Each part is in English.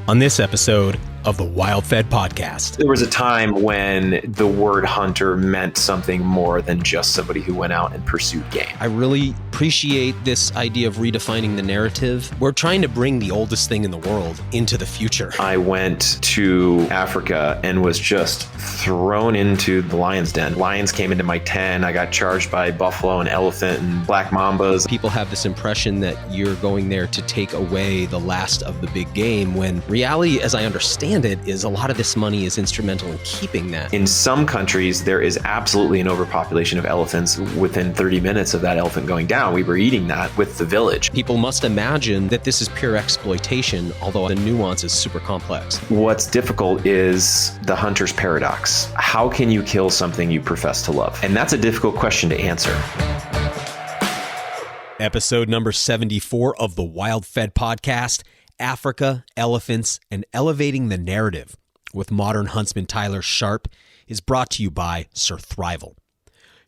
on this episode of the WildFed podcast. There was a time when the word hunter meant something more than just somebody who went out and pursued game. I really appreciate this idea of redefining the narrative. We're trying to bring the oldest thing in the world into the future. I went to Africa and was just thrown into the lion's den. Lions came into my tent. I got charged by buffalo and elephant and black mambas. People have this impression that you're going there to take away the last of the big game, when reality, as I understand it, is a lot of this money is instrumental in keeping that. In some countries, there is absolutely an overpopulation of elephants. Within 30 minutes of that elephant going down, we were eating that with the village. People must imagine that this is pure exploitation, although the nuance is super complex. What's difficult is the hunter's paradox. How can you kill something you profess to love? And that's a difficult question to answer. Episode number 74 of the WildFed podcast, Africa, Elephants, and Elevating the Narrative, with Modern Huntsman Tyler Sharp, is brought to you by Surthrival.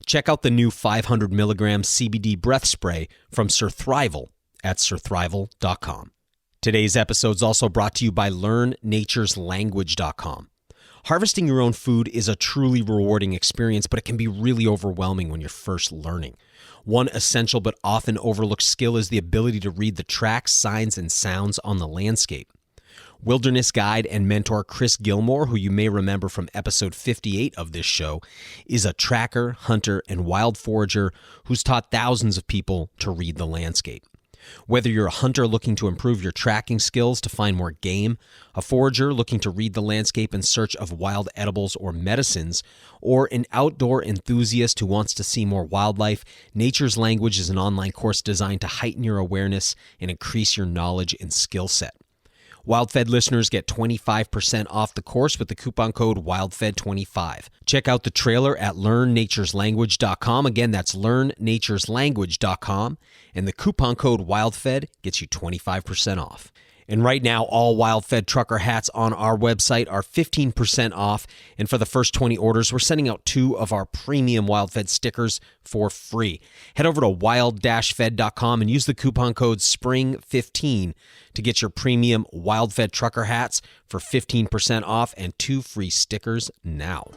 Check out the new 500 milligram CBD breath spray from Surthrival at surthrival.com. Today's episode is also brought to you by LearnNature'sLanguage.com. Harvesting your own food is a truly rewarding experience, but it can be really overwhelming when you're first learning. One essential but often overlooked skill is the ability to read the tracks, signs, and sounds on the landscape. Wilderness guide and mentor Chris Gilmore, who you may remember from episode 58 of this show, is a tracker, hunter, and wild forager who's taught thousands of people to read the landscape. Whether you're a hunter looking to improve your tracking skills to find more game, a forager looking to read the landscape in search of wild edibles or medicines, or an outdoor enthusiast who wants to see more wildlife, Nature's Language is an online course designed to heighten your awareness and increase your knowledge and skill set. WildFed listeners get 25% off the course with the coupon code WildFed25. Check out the trailer at LearnNature'sLanguage.com. Again, that's LearnNature'sLanguage.com. And the coupon code WildFed gets you 25% off. And right now, all WildFed trucker hats on our website are 15% off. And for the first 20 orders, we're sending out 2 of our premium WildFed stickers for free. Head over to wild-fed.com and use the coupon code SPRING15 to get your premium WildFed trucker hats for 15% off and 2 free stickers now.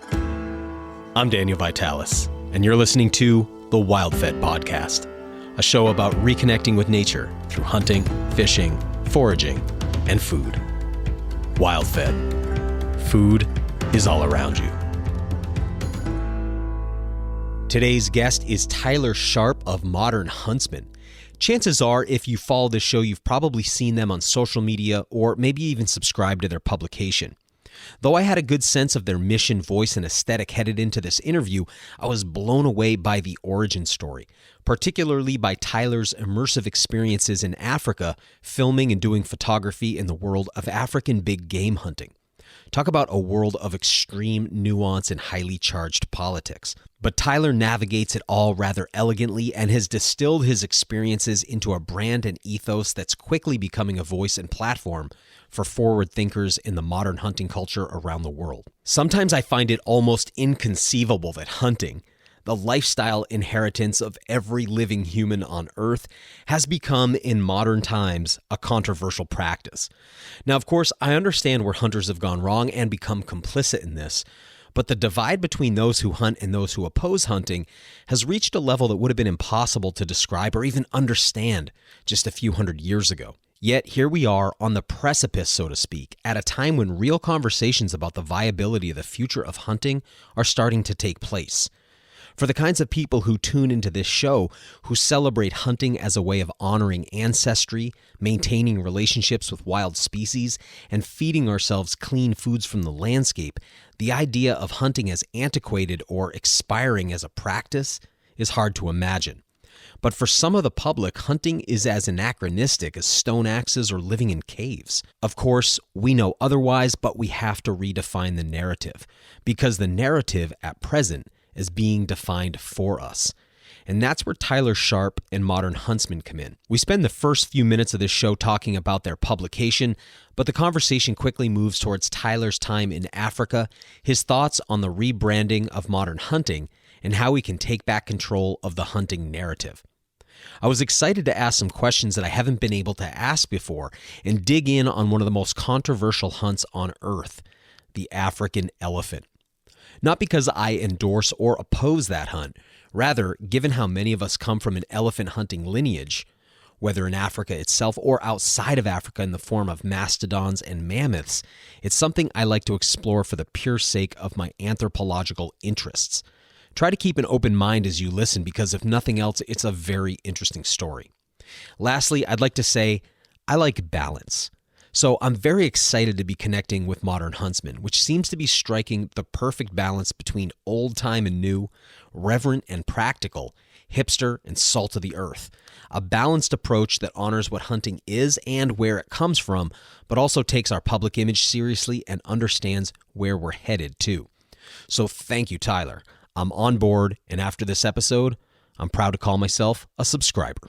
I'm Daniel Vitalis, and you're listening to the WildFed podcast, a show about reconnecting with nature through hunting, fishing, foraging, and food. WildFed. Food is all around you. Today's guest is Tyler Sharp of Modern Huntsman. Chances are, if you follow this show, you've probably seen them on social media or maybe even subscribed to their publication. Though I had a good sense of their mission, voice, and aesthetic headed into this interview, I was blown away by the origin story, particularly by Tyler's immersive experiences in Africa, filming and doing photography in the world of African big game hunting. Talk about a world of extreme nuance and highly charged politics. But Tyler navigates it all rather elegantly and has distilled his experiences into a brand and ethos that's quickly becoming a voice and platform for forward thinkers in the modern hunting culture around the world. Sometimes I find it almost inconceivable that hunting, the lifestyle inheritance of every living human on Earth, has become, in modern times, a controversial practice. Now, of course, I understand where hunters have gone wrong and become complicit in this, but the divide between those who hunt and those who oppose hunting has reached a level that would have been impossible to describe or even understand just a few hundred years ago. Yet here we are on the precipice, so to speak, at a time when real conversations about the viability of the future of hunting are starting to take place. For the kinds of people who tune into this show, who celebrate hunting as a way of honoring ancestry, maintaining relationships with wild species, and feeding ourselves clean foods from the landscape, the idea of hunting as antiquated or expiring as a practice is hard to imagine. But for some of the public, hunting is as anachronistic as stone axes or living in caves. Of course, we know otherwise, but we have to redefine the narrative, because the narrative at present is being defined for us. And that's where Tyler Sharp and Modern Huntsman come in. We spend the first few minutes of this show talking about their publication, but the conversation quickly moves towards Tyler's time in Africa, his thoughts on the rebranding of modern hunting, and how we can take back control of the hunting narrative. I was excited to ask some questions that I haven't been able to ask before and dig in on one of the most controversial hunts on Earth, the African elephant. Not because I endorse or oppose that hunt. Rather, given how many of us come from an elephant hunting lineage, whether in Africa itself or outside of Africa in the form of mastodons and mammoths, it's something I like to explore for the pure sake of my anthropological interests. Try to keep an open mind as you listen because if nothing else, it's a very interesting story. Lastly, I'd like to say I like balance. So I'm very excited to be connecting with Modern Huntsman, which seems to be striking the perfect balance between old time and new, reverent and practical, hipster and salt of the earth. A balanced approach that honors what hunting is and where it comes from, but also takes our public image seriously and understands where we're headed too. So thank you, Tyler. I'm on board, and after this episode, I'm proud to call myself a subscriber.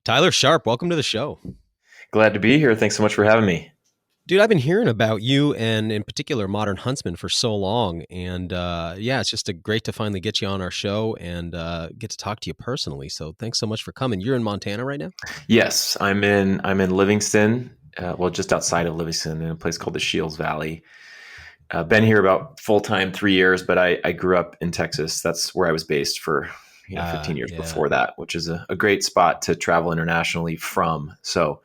Tyler Sharp, welcome to the show. Glad to be here. Thanks so much for having me. Dude, I've been hearing about you and in particular Modern Huntsman for so long. And it's just great to finally get you on our show and get to talk to you personally. So thanks so much for coming. You're in Montana right now? Yes, I'm in Livingston, just outside of Livingston in a place called the Shields Valley. Been here about full-time 3 years, but I grew up in Texas. That's where I was based for 15 years before that, which is a great spot to travel internationally from. So,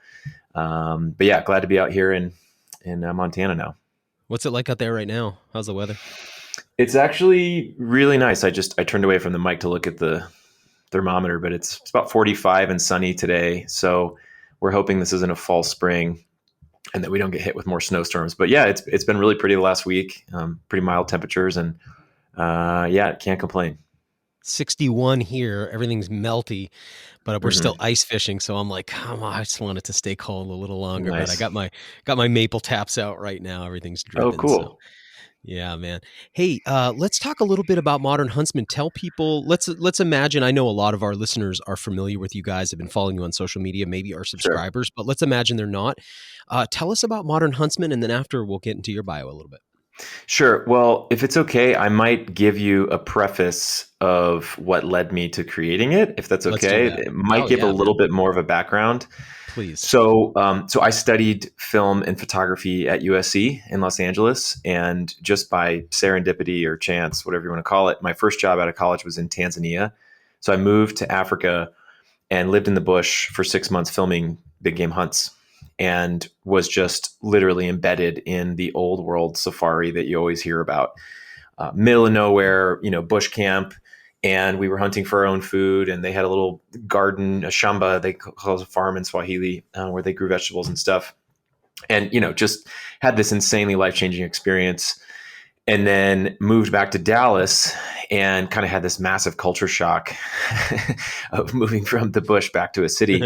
glad to be out here in Montana now. What's it like out there right now? How's the weather? It's actually really nice. I turned away from the mic to look at the thermometer, but it's about 45 and sunny today. So we're hoping this isn't a false spring and that we don't get hit with more snowstorms. But yeah, it's been really pretty the last week. Pretty mild temperatures and can't complain. 61 here. Everything's melty, but we're still ice fishing. So I'm like, come on, I just want it to stay cold a little longer. Nice. But I got my maple taps out right now. Everything's dripping. Oh, cool. So, yeah, man. Hey, let's talk a little bit about Modern Huntsman. Tell people, let's imagine, I know a lot of our listeners are familiar with you guys, have been following you on social media, maybe are subscribers, but let's imagine they're not. Tell us about Modern Huntsman, and then after we'll get into your bio a little bit. Sure. Well, if it's okay, I might give you a preface of what led me to creating it, if that's okay. It might give a little bit more of a background. Please. So I studied film and photography at USC in Los Angeles, and just by serendipity or chance, whatever you want to call it, my first job out of college was in Tanzania. So I moved to Africa and lived in the bush for 6 months filming big game hunts, and was just literally embedded in the old world safari that you always hear about. Middle of nowhere, bush camp, and we were hunting for our own food, and they had a little garden, a shamba, they call it a farm in Swahili, where they grew vegetables and stuff. And, just had this insanely life-changing experience. And then moved back to Dallas and kind of had this massive culture shock of moving from the bush back to a city.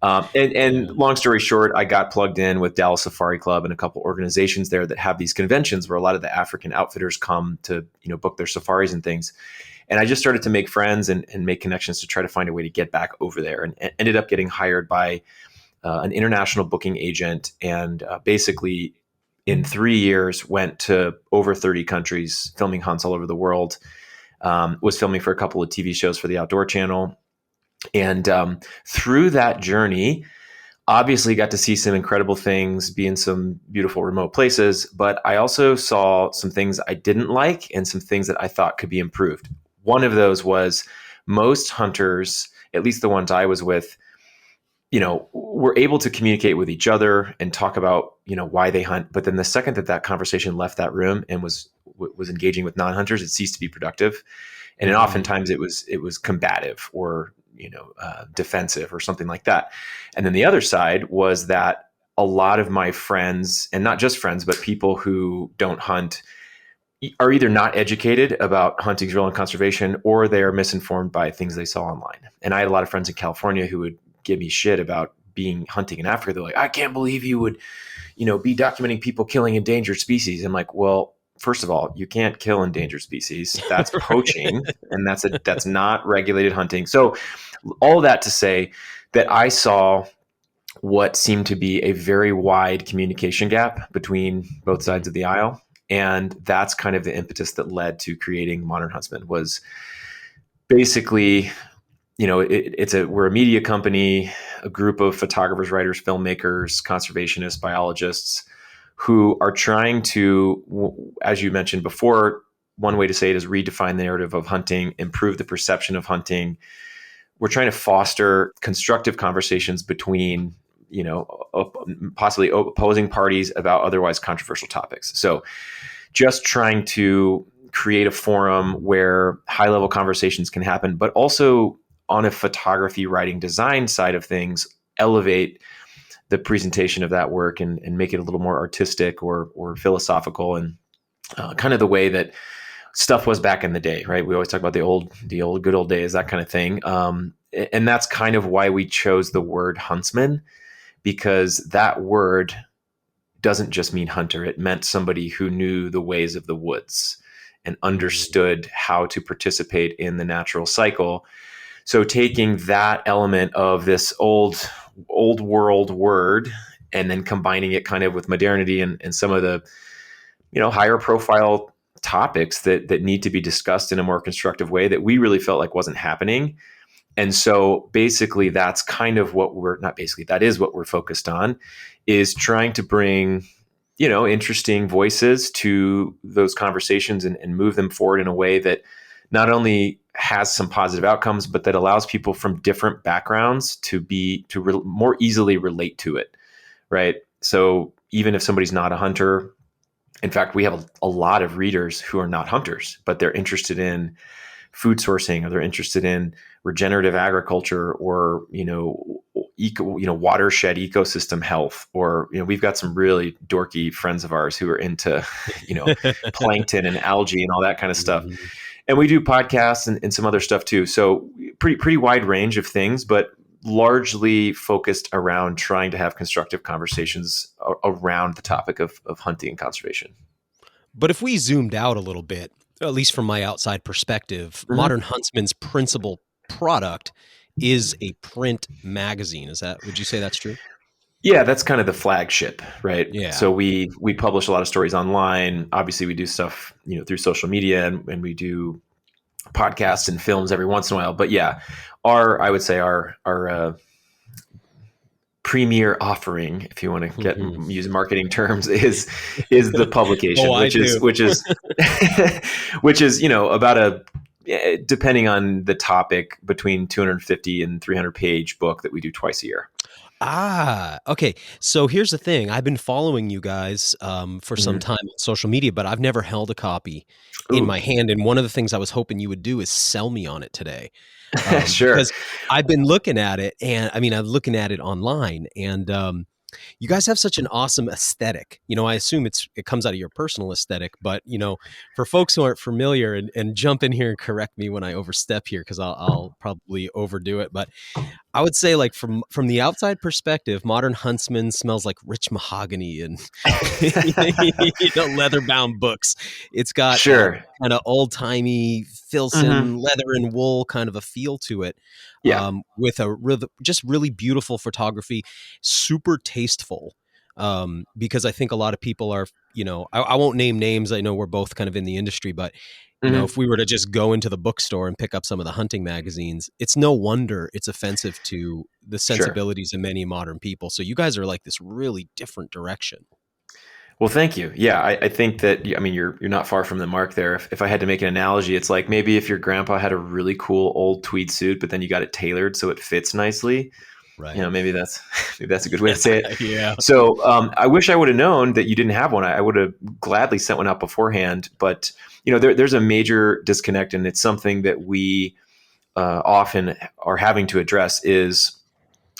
And long story short, I got plugged in with Dallas Safari Club and a couple organizations there that have these conventions where a lot of the African outfitters come to, book their safaris and things. And I just started to make friends and make connections to try to find a way to get back over there, and ended up getting hired by an international booking agent, and basically in 3 years went to over 30 countries, filming hunts all over the world. Was filming for a couple of TV shows for the Outdoor Channel. And through that journey, obviously got to see some incredible things, be in some beautiful remote places, but I also saw some things I didn't like and some things that I thought could be improved. One of those was most hunters, at least the ones I was with, were able to communicate with each other and talk about, why they hunt. But then the second that conversation left that room and was engaging with non-hunters, it ceased to be productive. And then oftentimes it was combative or, defensive or something like that. And then the other side was that a lot of my friends, and not just friends, but people who don't hunt, are either not educated about hunting's role in conservation, or they are misinformed by things they saw online. And I had a lot of friends in California who would give me shit about hunting in Africa. They're like, I can't believe you would, be documenting people killing endangered species. I'm like, well, first of all, you can't kill endangered species. That's poaching, and that's not regulated hunting. So all that to say that I saw what seemed to be a very wide communication gap between both sides of the aisle. And that's kind of the impetus that led to creating Modern Huntsman, was basically we're a media company, a group of photographers, writers, filmmakers, conservationists, biologists who are trying to, as you mentioned before, one way to say it is redefine the narrative of hunting, improve the perception of hunting. We're trying to foster constructive conversations between, possibly opposing parties about otherwise controversial topics. So just trying to create a forum where high-level conversations can happen, but also on a photography, writing, design side of things, elevate the presentation of that work and make it a little more artistic or philosophical, and kind of the way that stuff was back in the day, right? We always talk about the old good old days, that kind of thing. And that's kind of why we chose the word huntsman, because that word doesn't just mean hunter. It meant somebody who knew the ways of the woods and understood how to participate in the natural cycle. So taking that element of this old world word and then combining it kind of with modernity and some of the, higher profile topics that need to be discussed in a more constructive way that we really felt like wasn't happening. And so basically that's kind of that is what we're focused on, is trying to bring, interesting voices to those conversations and move them forward in a way that not only has some positive outcomes, but that allows people from different backgrounds to more easily relate to it. Right. So even if somebody's not a hunter, in fact, we have a lot of readers who are not hunters, but they're interested in food sourcing, or they're interested in regenerative agriculture, or watershed ecosystem health, or we've got some really dorky friends of ours who are into plankton and algae and all that kind of stuff. Mm-hmm. And we do podcasts and some other stuff too. So pretty wide range of things, but largely focused around trying to have constructive conversations around the topic of hunting and conservation. But if we zoomed out a little bit, at least from my outside perspective, Mm-hmm. Modern Huntsman's principal product is a print magazine. Would you say that's true? Yeah, that's kind of the flagship, right? Yeah. So we publish a lot of stories online. Obviously, we do stuff, through social media, and we do podcasts and films every once in a while. But yeah, I would say our premier offering, if you want to use marketing terms, is the publication, which is about depending on the topic, between 250 and 300 page book that we do twice a year. Okay. So here's the thing. I've been following you guys for some time on social media, but I've never held a copy in my hand. And one of the things I was hoping you would do is sell me on it today. Sure. Because I've been looking at it, and I'm looking at it online, and you guys have such an awesome aesthetic. I assume it comes out of your personal aesthetic, but for folks who aren't familiar, and jump in here and correct me when I overstep here, because I'll probably overdo it. But I would say, like, from the outside perspective, Modern Huntsman smells like rich mahogany and leather-bound books. It's got sure kind of old-timey Filson leather and wool kind of a feel to it. Yeah. With just really beautiful photography, super tasteful. Because I think a lot of people are, I won't name names. I know we're both kind of in the industry, but if we were to just go into the bookstore and pick up some of the hunting magazines, it's no wonder it's offensive to the sensibilities of many modern people. So you guys are like this really different direction. Well, thank you. Yeah, I think that, you're not far from the mark there. If I had to make an analogy, it's like maybe if your grandpa had a really cool old tweed suit, but then you got it tailored so it fits nicely. Right. Maybe that's a good way to say it. Yeah. So I wish I would have known that you didn't have one. I would have gladly sent one out beforehand. But there's a major disconnect, and it's something that we often are having to address. Is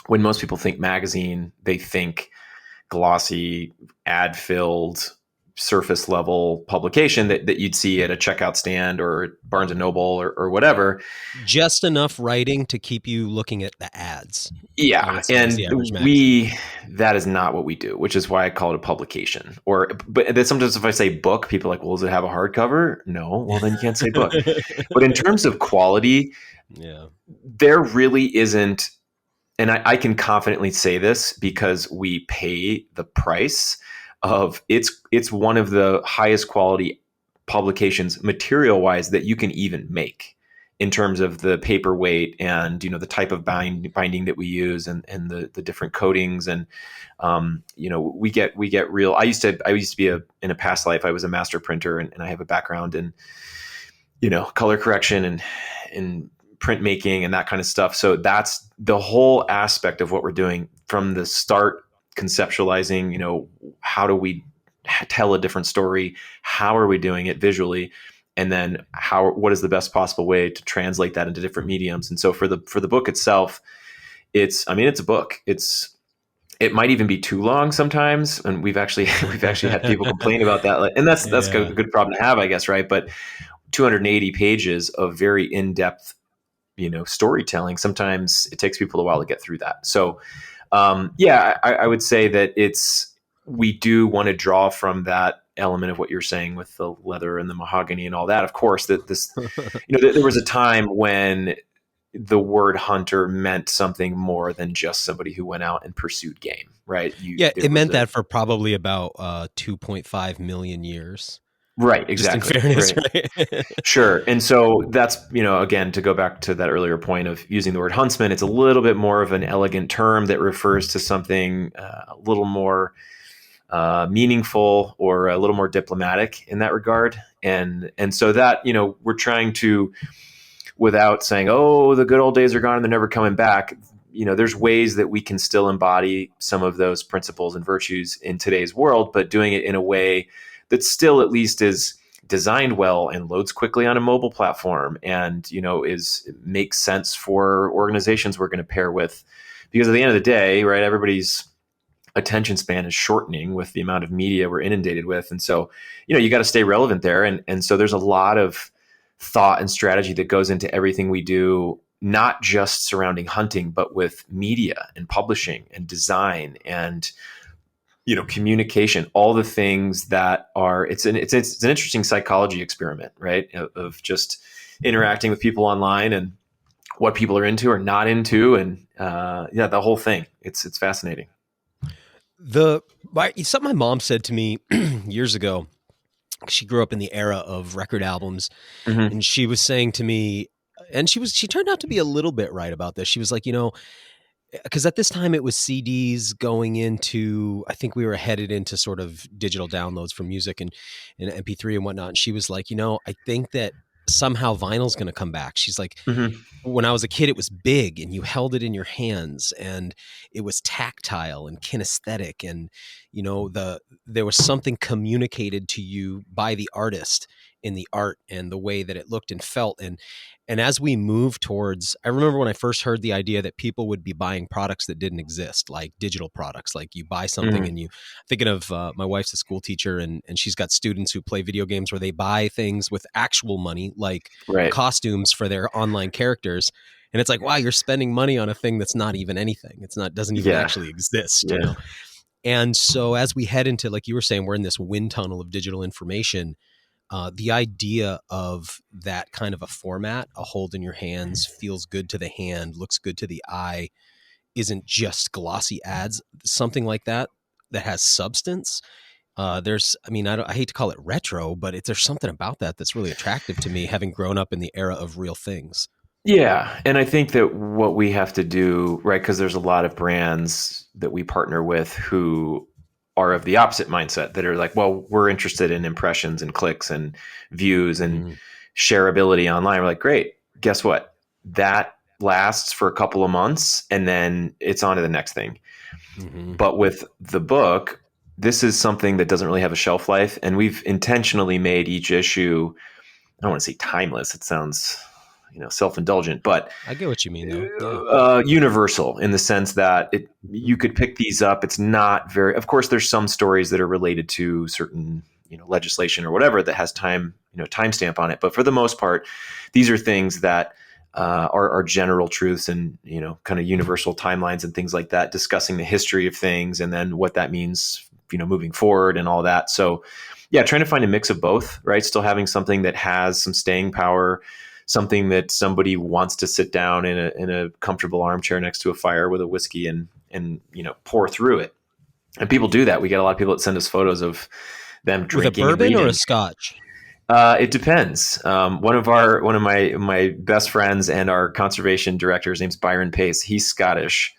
when most people think magazine, they think glossy, ad-filled, surface level publication that you'd see at a checkout stand or Barnes and Noble or whatever. Just enough writing to keep you looking at the ads. Yeah. And that is not what we do, which is why I call it a publication. But then sometimes if I say book, people are like, well, does it have a hardcover? No. Well, then you can't say book. But in terms of quality, there really isn't. And I can confidently say this because we pay the price of it's one of the highest quality publications material wise that you can even make. in terms of the paperweight and, the type of binding that we use, and the different coatings. And, we get real. I used to be in a past life, I was a master printer, and I have a background in, color correction and printmaking and that kind of stuff. So that's the whole aspect of what we're doing from the start, conceptualizing, how do we tell a different story? How are we doing it visually? And then what is the best possible way to translate that into different mediums? And so for the book itself, it's a book. It might even be too long sometimes, and we've actually had people complain about that. And that's a good problem to have, I guess, right? But 280 pages of very in-depth, storytelling. Sometimes it takes people a while to get through that. So, I would say that we do want to draw from that element of what you're saying with the leather and the mahogany and all that. Of course, that this, there was a time when the word hunter meant something more than just somebody who went out and pursued game, right? It meant that for probably about 2.5 million years. Right, exactly. Just in fairness, right? Sure. And so that's, again, to go back to that earlier point of using the word huntsman, it's a little bit more of an elegant term that refers to something a little more meaningful or a little more diplomatic in that regard. And so that, we're trying to, without saying, oh, the good old days are gone and they're never coming back, there's ways that we can still embody some of those principles and virtues in today's world, but doing it in a way that still at least is designed well and loads quickly on a mobile platform, and makes sense for organizations we're going to pair with. Because at the end of the day, right, everybody's attention span is shortening with the amount of media we're inundated with. And so, you got to stay relevant there. And so there's a lot of thought and strategy that goes into everything we do, not just surrounding hunting, but with media and publishing and design and, communication, all the things that are, it's an interesting psychology experiment, right? Of just interacting with people online and what people are into or not into. And the whole thing, it's fascinating. Something my mom said to me years ago, she grew up in the era of record albums, and she was saying to me, and she turned out to be a little bit right about this. She was like, because at this time it was CDs going into, I think we were headed into sort of digital downloads for music and MP3 and whatnot. And she was like, I think that somehow vinyl's going to come back. She's like, when I was a kid, it was big and you held it in your hands and it was tactile and kinesthetic. And, there was something communicated to you by the artist in the art and the way that it looked and felt. And as we move towards, I remember when I first heard the idea that people would be buying products that didn't exist, like digital products, like you buy something and thinking of my wife's a school teacher and she's got students who play video games where they buy things with actual money, like costumes for their online characters. And it's like, wow, you're spending money on a thing that's not even anything. Doesn't even actually exist, you know? And so as we head into, like you were saying, we're in this wind tunnel of digital information. The idea of that kind of a format, a hold in your hands, feels good to the hand, looks good to the eye, isn't just glossy ads, something like that has substance. I hate to call it retro, but there's something about that that's really attractive to me, having grown up in the era of real things. Yeah. And I think that what we have to do, right, because there's a lot of brands that we partner with who are of the opposite mindset, that are like, well, we're interested in impressions and clicks and views and shareability online. We're like, great, guess what? That lasts for a couple of months and then it's on to the next thing. But with the book, this is something that doesn't really have a shelf life. And we've intentionally made each issue, I don't want to say timeless. It sounds, self-indulgent, but I get what you mean though. Universal in the sense that you could pick these up. It's not very, of course, there's some stories that are related to certain, legislation or whatever that has timestamp on it. But for the most part, these are things that are general truths and, kind of universal timelines and things like that, discussing the history of things and then what that means, moving forward and all that. So yeah, trying to find a mix of both, right? Still having something that has some staying power, something that somebody wants to sit down in a comfortable armchair next to a fire with a whiskey and pour through it. And people do that. We get a lot of people that send us photos of them drinking with a bourbon and or a scotch. It depends. One of my best friends and our conservation director, his name's Byron Pace. He's Scottish.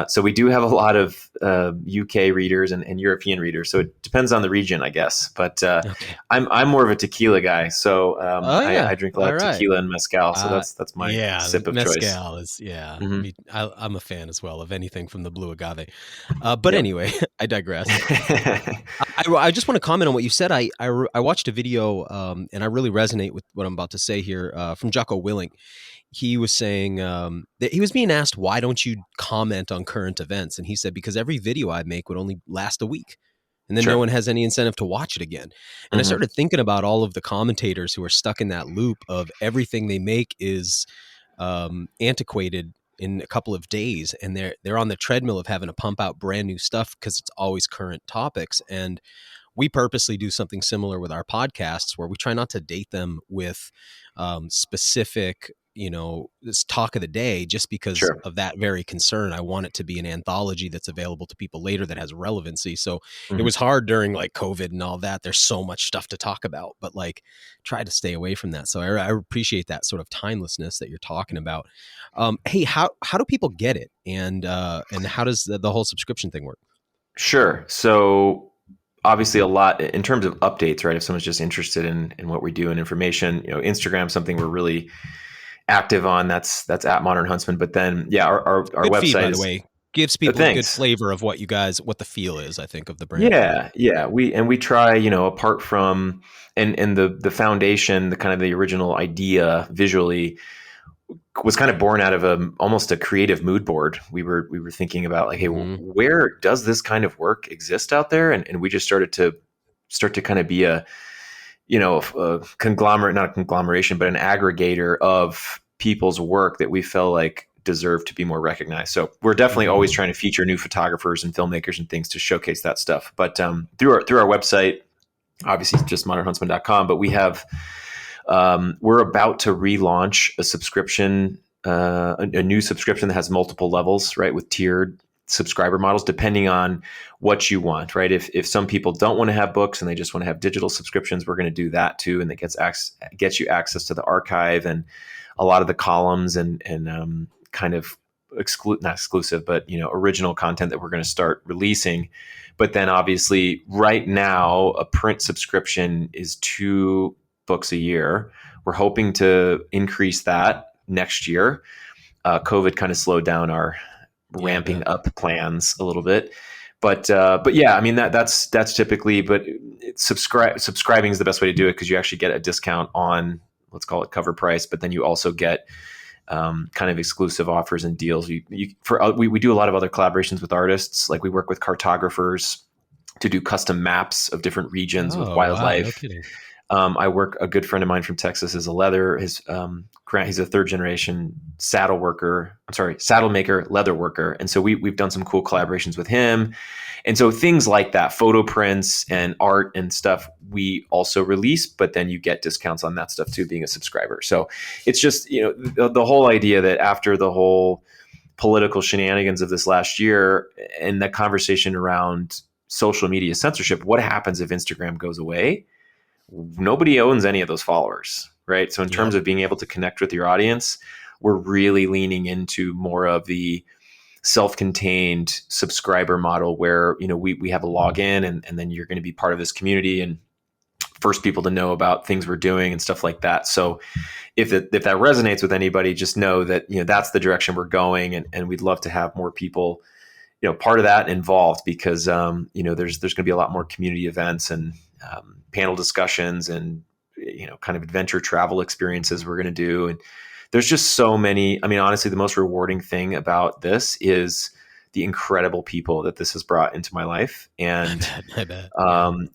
So we do have a lot of UK readers and European readers. So it depends on the region, I guess. But Okay. I'm more of a tequila guy. So Oh yeah. I drink a lot All of right. tequila and mezcal. So that's my Yeah, the sip of choice. mezcal is yeah. Hmm. I'm a fan as well of anything from the blue agave. But Yep. anyway, I digress. I just want to comment on what you said. I watched a video, and I really resonate with what I'm about to say here, from Jocko Willink. He was saying that he was being asked, why don't you comment on current events? And he said, because every video I make would only last a week. And then no Sure. one has any incentive to watch it again. And I Hmm. started thinking about all of the commentators who are stuck in that loop of everything they make is antiquated in a couple of days, and they're on the treadmill of having to pump out brand new stuff because it's always current topics. And we purposely do something similar with our podcasts where we try not to date them with specific, this talk of the day, just because Sure. of that very concern. I want it to be an anthology that's available to people later that has relevancy. So it Hmm. was hard during like COVID and all that. There's so much stuff to talk about, but like try to stay away from that. So I appreciate that sort of timelessness that you're talking about. Hey, how do people get it? And how does the whole subscription thing work? Sure. So obviously a lot in terms of updates, right? If someone's just interested in what we do and information, Instagram, something we're really active on. That's at Modern Huntsman. But then, yeah, our Good feed, website by the is way. Gives people a good thanks. flavor of what the feel is, I think, of the brand. Yeah. We try, apart from and the foundation, the kind of the original idea visually was kind of born out of almost a creative mood board. We were thinking about like, hey, Hmm. where does this kind of work exist out there? And we just start to kind of be a conglomerate, not a conglomeration, but an aggregator of people's work that we felt like deserve to be more recognized. So we're definitely Hmm. always trying to feature new photographers and filmmakers and things to showcase that stuff. But through our website, obviously just modernhuntsman.com, but we're about to relaunch a subscription, a new subscription that has multiple levels, right, with tiered subscriber models depending on what you want, right? If some people don't want to have books and they just want to have digital subscriptions, we're going to do that too, and that gets you access to the archive and a lot of the columns and kind of not exclusive, but original content that we're going to start releasing. But then obviously, right now, a print subscription is 2 books a year. We're hoping to increase that next year. COVID kind of slowed down our Yeah, I ramping bet. up plans a little bit. But yeah, I mean that's typically. But subscribing is the best way to do it because you actually get a discount on, let's call it, cover price. But then you also get kind of exclusive offers and deals. We do a lot of other collaborations with artists. Like we work with cartographers to do custom maps of different regions with Oh, wow, no wildlife. kidding. I work. A good friend of mine from Texas is a leather. He's a third generation saddle worker. I'm sorry, saddle maker, leather worker. And so we've done some cool collaborations with him. And so things like that, photo prints and art and stuff, we also release. But then you get discounts on that stuff too, being a subscriber. So it's just the whole idea that after the whole political shenanigans of this last year and the conversation around social media censorship, what happens if Instagram goes away? Nobody owns any of those followers, right? So in terms Yep. of being able to connect with your audience, we're really leaning into more of the self-contained subscriber model where we have a login and then you're going to be part of this community and first people to know about things we're doing and stuff like that. So if that resonates with anybody, just know that that's the direction we're going, and we'd love to have more people part of that involved because there's going to be a lot more community events and panel discussions and kind of adventure travel experiences we're going to do. And there's just so many. I mean, honestly, the most rewarding thing about this is the incredible people that this has brought into my life. I And bet. I bet.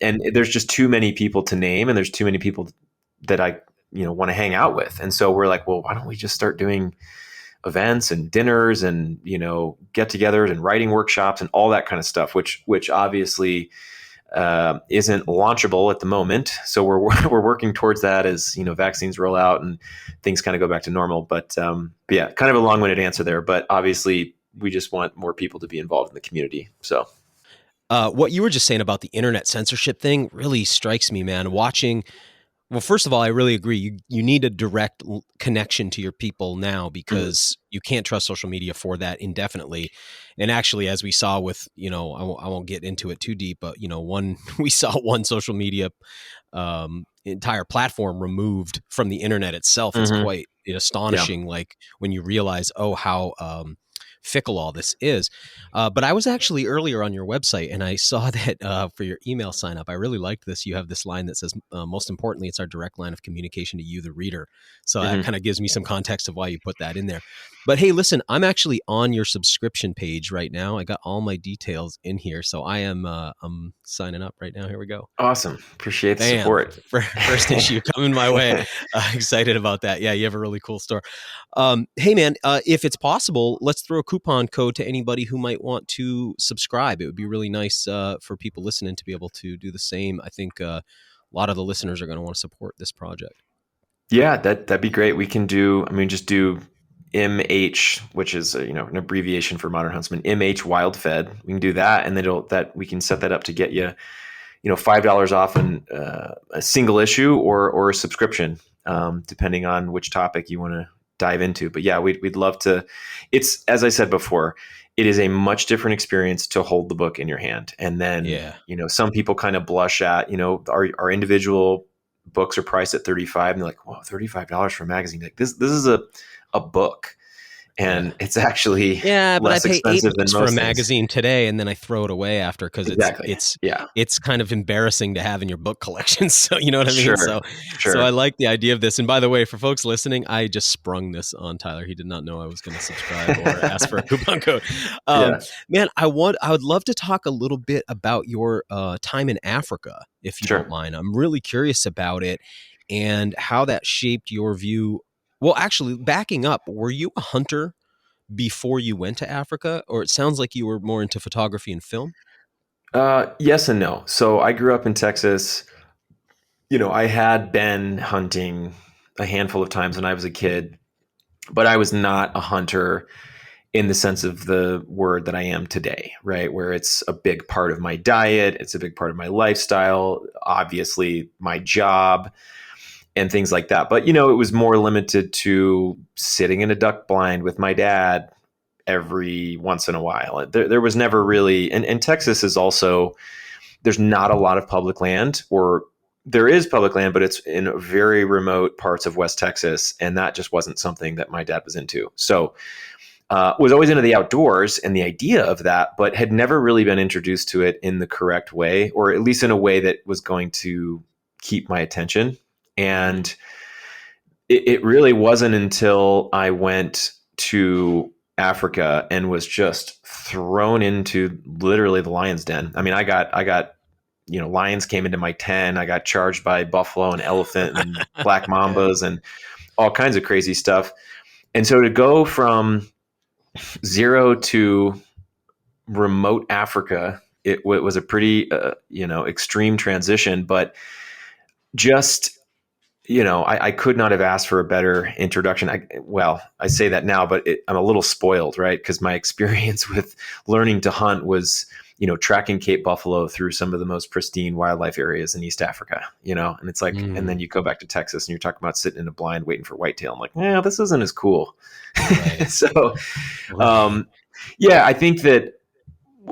Yeah. there's just too many people to name, and there's too many people that I want to hang out with. And so we're like, well, why don't we just start doing events and dinners and get-togethers and writing workshops and all that kind of stuff, which obviously isn't launchable at the moment. So we're working towards that as vaccines roll out and things kind of go back to normal. But yeah, kind of a long-winded answer there. But obviously, we just want more people to be involved in the community. So What you were just saying about the internet censorship thing really strikes me, man. Watching Well, first of all, I really agree. You need a direct connection to your people now, because you can't trust social media for that indefinitely. And actually, as we saw with, I won't get into it too deep, but we saw one social media entire platform removed from the internet itself. It's Mm-hmm. quite Yeah. astonishing, like when you realize, how fickle all this is. But I was actually earlier on your website, and I saw that for your email sign up, I really liked this. You have this line that says, most importantly, it's our direct line of communication to you, the reader. So that Mm-hmm. kind of gives me some context of why you put that in there. But hey, listen, I'm actually on your subscription page right now. I got all my details in here. So I'm signing up right now. Here we go. Awesome. Appreciate the Bam. support. First issue coming my way. Excited about that. Yeah, you have a really cool store. Hey, man, if it's possible, let's throw a coupon code to anybody who might want to subscribe. It would be really nice for people listening to be able to do the same. I think a lot of the listeners are going to want to support this project. Yeah, that'd be great. We can just do MH, which is an abbreviation for Modern Huntsman. MH WildFed. We can do that, and then we can set that up to get you, $5 off a single issue or a subscription, depending on which topic you want to dive into. But yeah, we'd love to. It's, as I said before, it is a much different experience to hold the book in your hand, and then some people kind of blush at our individual books are priced at $35, and they're like, "Whoa, $35 for a magazine!" Like this is a book, and it's actually but less I pay expensive than $8 most for a things. magazine today, and then I throw it away after, because Exactly. it's kind of embarrassing to have in your book collection. So you know what I mean. Sure. So I like the idea of this. And by the way, for folks listening, I just sprung this on Tyler. He did not know I was going to subscribe or ask for a coupon code. Man, I would love to talk a little bit about your time in Africa, if you don't mind. I'm really curious about it and how that shaped your view. Well, actually, backing up, were you a hunter before you went to Africa, or it sounds like you were more into photography and film? Yes and no. So I grew up in Texas. I had been hunting a handful of times when I was a kid, but I was not a hunter in the sense of the word that I am today, right? Where it's a big part of my diet, it's a big part of my lifestyle, obviously my job and things like that. But, it was more limited to sitting in a duck blind with my dad every once in a while. There was never really, and Texas is also, there's not a lot of public land, or there is public land, but it's in very remote parts of West Texas. And that just wasn't something that my dad was into. So was always into the outdoors and the idea of that, but had never really been introduced to it in the correct way, or at least in a way that was going to keep my attention. And it really wasn't until I went to Africa and was just thrown into literally the lion's den. I mean, I got lions came into my tent. I got charged by buffalo and elephant and black mambas and all kinds of crazy stuff. And so to go from zero to remote Africa, it was a pretty extreme transition, but just I could not have asked for a better introduction. I say that now, but I'm a little spoiled, right? Because my experience with learning to hunt was, tracking Cape buffalo through some of the most pristine wildlife areas in East Africa, and it's like, and then you go back to Texas and you're talking about sitting in a blind waiting for whitetail. I'm like, this isn't as cool. Right. So, I think that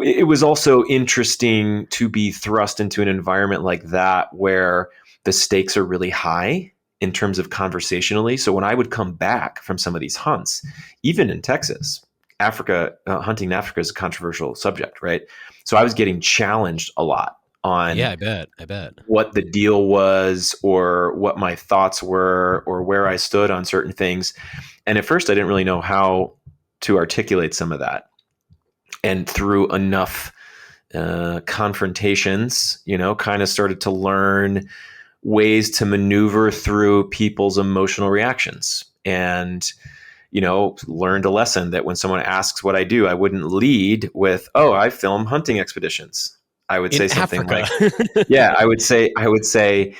it was also interesting to be thrust into an environment like that, where the stakes are really high in terms of conversationally. So when I would come back from some of these hunts, even in Texas, Africa, hunting in Africa is a controversial subject, right? So I was getting challenged a lot on I bet what the deal was, or what my thoughts were, or where I stood on certain things. And at first I didn't really know how to articulate some of that. And through enough confrontations, kind of started to learn ways to maneuver through people's emotional reactions, and learned a lesson that when someone asks what I do, I wouldn't lead with, "Oh, I film hunting expeditions." I would say something like, I would say,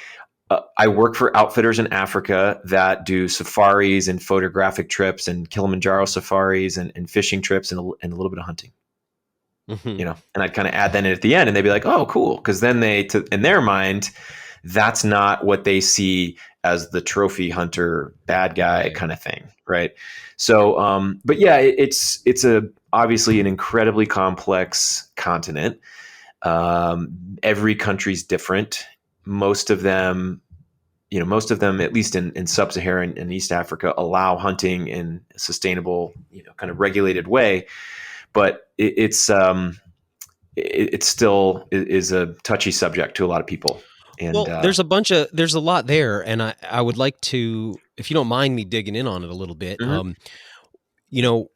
I work for outfitters in Africa that do safaris and photographic trips and Kilimanjaro safaris and fishing trips and a little bit of hunting. And I'd kind of add that in at the end, and they'd be like, "Oh, cool," because then in their mind, that's not what they see as the trophy hunter bad guy Right. kind of thing, right? So, but yeah, it's a obviously an incredibly complex continent. Every country's different. Most of them, at least in sub-Saharan and East Africa, allow hunting in a sustainable, kind of regulated way. But it still is a touchy subject to a lot of people. And Well, there's a lot there, and I would like to, if you don't mind me digging in on it a little bit. mhm, You know,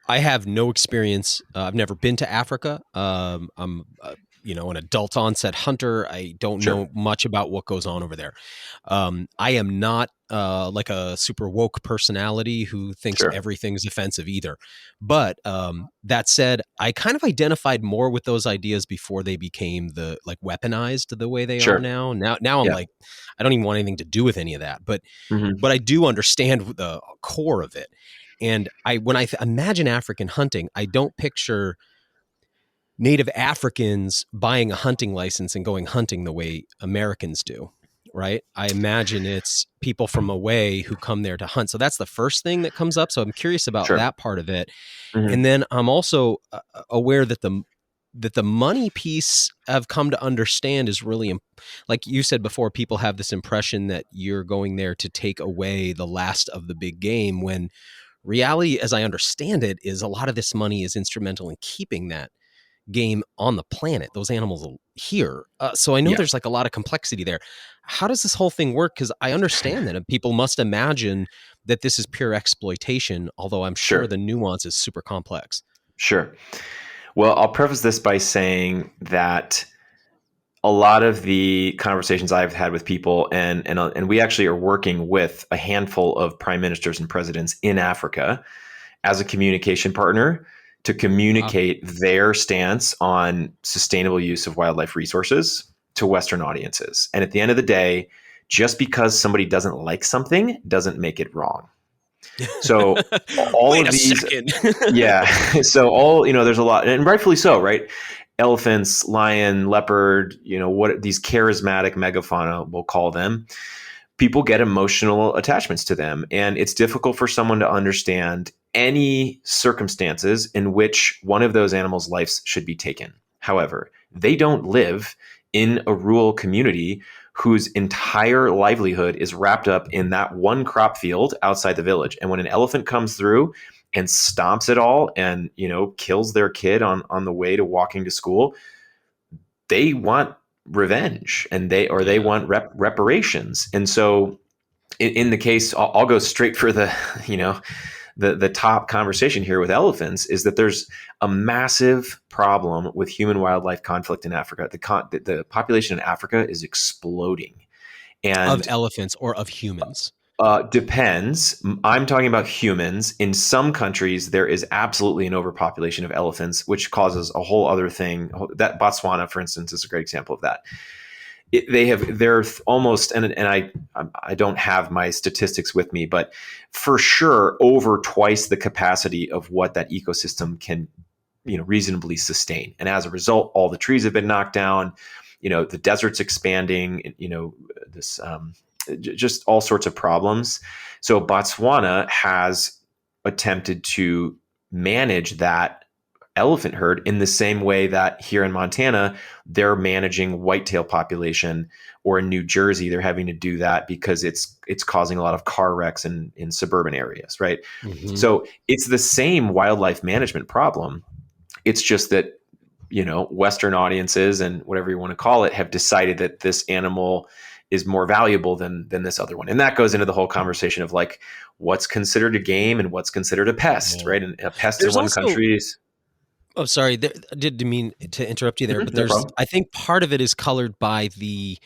I have no experience. I've never been to Africa. I'm, an adult onset hunter. I don't sure, know much about what goes on over there. I am not like a super woke personality who thinks sure, everything's offensive either. But that said, I kind of identified more with those ideas before they became the like weaponized the way they are sure, now. Now I'm yeah, like, I don't even want anything to do with any of that. hmm But I do understand the core of it. And when I imagine African hunting, I don't picture Native Africans buying a hunting license and going hunting the way Americans do, right? I imagine it's people from away who come there to hunt. So that's the first thing that comes up. So I'm curious about sure, that part of it. hmm And then I'm also aware that the money piece I've come to understand is really, like you said before, people have this impression that you're going there to take away the last of the big game, when reality, as I understand it, is a lot of this money is instrumental in keeping that game on the planet. Those animals are here. So I know yeah, there's like a lot of complexity there. How does this whole thing work? Because I understand that people must imagine that this is pure exploitation, although I'm sure sure, the nuance is super complex. sure. Well, I'll preface this by saying that a lot of the conversations I've had with people, and we actually are working with a handful of prime ministers and presidents in Africa as a communication partner to Wow. communicate their stance on sustainable use of wildlife resources to Western audiences. And at the end of the day, just because somebody doesn't like something doesn't make it wrong. So all Wait of a these, second. yeah. So there's a lot, and rightfully so, right? Elephants, lion, leopard, what these charismatic megafauna, we'll call them, people get emotional attachments to them. And it's difficult for someone to understand any circumstances in which one of those animals' lives should be taken. However, they don't live in a rural community whose entire livelihood is wrapped up in that one crop field outside the village. And when an elephant comes through and stomps it all and, kills their kid on the way to walking to school, they want revenge, and they Yeah. want reparations. And so in the case, I'll go straight for the the top conversation here with elephants, is that there's a massive problem with human wildlife conflict in Africa. The population in Africa is exploding, Of and elephants or of humans? depends. I'm talking about humans. In some countries, there is absolutely an overpopulation of elephants, which causes a whole other thing. That Botswana, for instance, is a great example of that. They're almost, and I don't have my statistics with me, but for sure over twice the capacity of what that ecosystem can reasonably sustain. And as a result, all the trees have been knocked down. The desert's expanding. This just all sorts of problems. So Botswana has attempted to manage that elephant herd in the same way that here in Montana, they're managing whitetail population, or in New Jersey, they're having to do that because it's causing a lot of car wrecks in suburban areas, right? Hmm. So it's the same wildlife management problem. It's just that, Western audiences and whatever you want to call it have decided that this animal is more valuable than this other one. And that goes into the whole conversation of like what's considered a game and what's considered a pest, Yeah. right? And a pest in There's one also, country is oh, sorry, didn't mean to interrupt you there, but no there's, problem. I think part of it is colored by the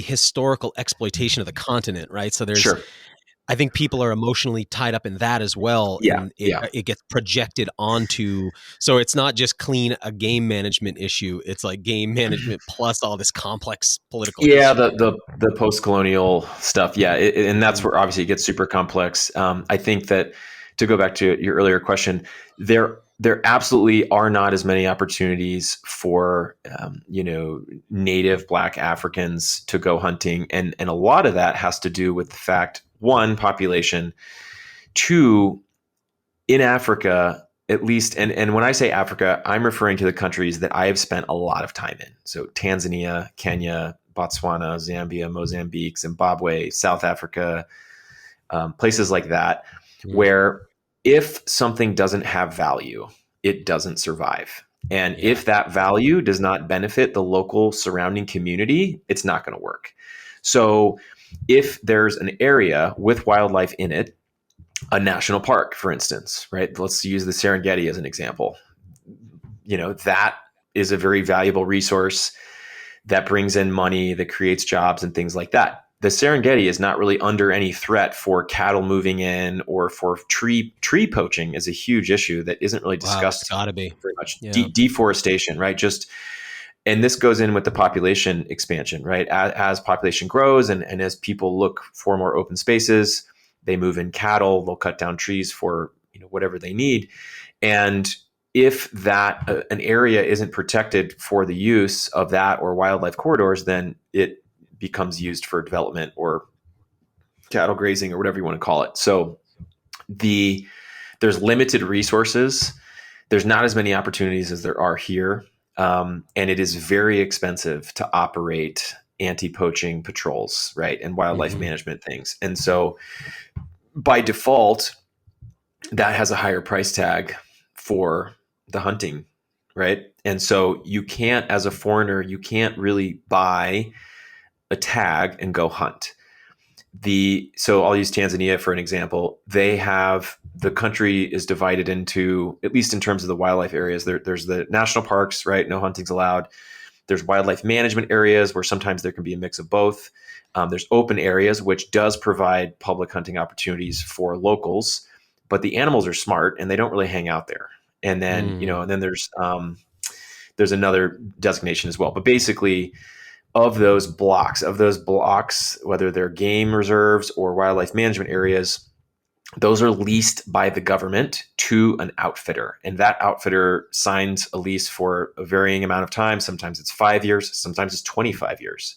historical exploitation of the continent, right? So there's, Sure. I think people are emotionally tied up in that as well, Yeah. and it Yeah. it gets projected onto. So it's not just clean a game management issue; it's like game management plus all this complex political Yeah, history. the post colonial stuff, yeah, and that's Mm. where obviously it gets super complex. I think that, to go back to your earlier question, there there absolutely are not as many opportunities for native Black Africans to go hunting, and a lot of that has to do with the fact, one, population, two, in Africa at least, and when I say Africa, I'm referring to the countries that I have spent a lot of time in. So Tanzania, Kenya, Botswana, Zambia, Mozambique, Zimbabwe, South Africa, places like that, where if something doesn't have value, it doesn't survive. And if that value does not benefit the local surrounding community, it's not going to work. So if there's an area with wildlife in it, a national park, for instance, right? Let's use the Serengeti as an example. That is a very valuable resource that brings in money, that creates jobs and things like that. The Serengeti is not really under any threat for cattle moving in, or for tree poaching is a huge issue that isn't really discussed. It's gotta be very much. Deforestation, right? And this goes in with the population expansion, right? As population grows and as people look for more open spaces, they move in cattle, they'll cut down trees for whatever they need. And if that an area isn't protected for the use of that or wildlife corridors, then it becomes used for development or cattle grazing or whatever you want to call it. So there's limited resources. There's not as many opportunities as there are here. And it is very expensive to operate anti-poaching patrols, right? And wildlife management things. And so by default, that has a higher price tag for the hunting, right? And so you can't, as a foreigner, you can't really buy a tag and go hunt. So I'll use Tanzania for an example. The country is divided into, at least in terms of the wildlife areas, there's the national parks, right? No hunting's allowed. There's wildlife management areas where sometimes there can be a mix of both. There's open areas, which does provide public hunting opportunities for locals, but the animals are smart and they don't really hang out there. And then, and then there's another designation as well. But basically, of those blocks, whether they're game reserves or wildlife management areas, those are leased by the government to an outfitter. And that outfitter signs a lease for a varying amount of time. Sometimes it's 5 years, sometimes it's 25 years.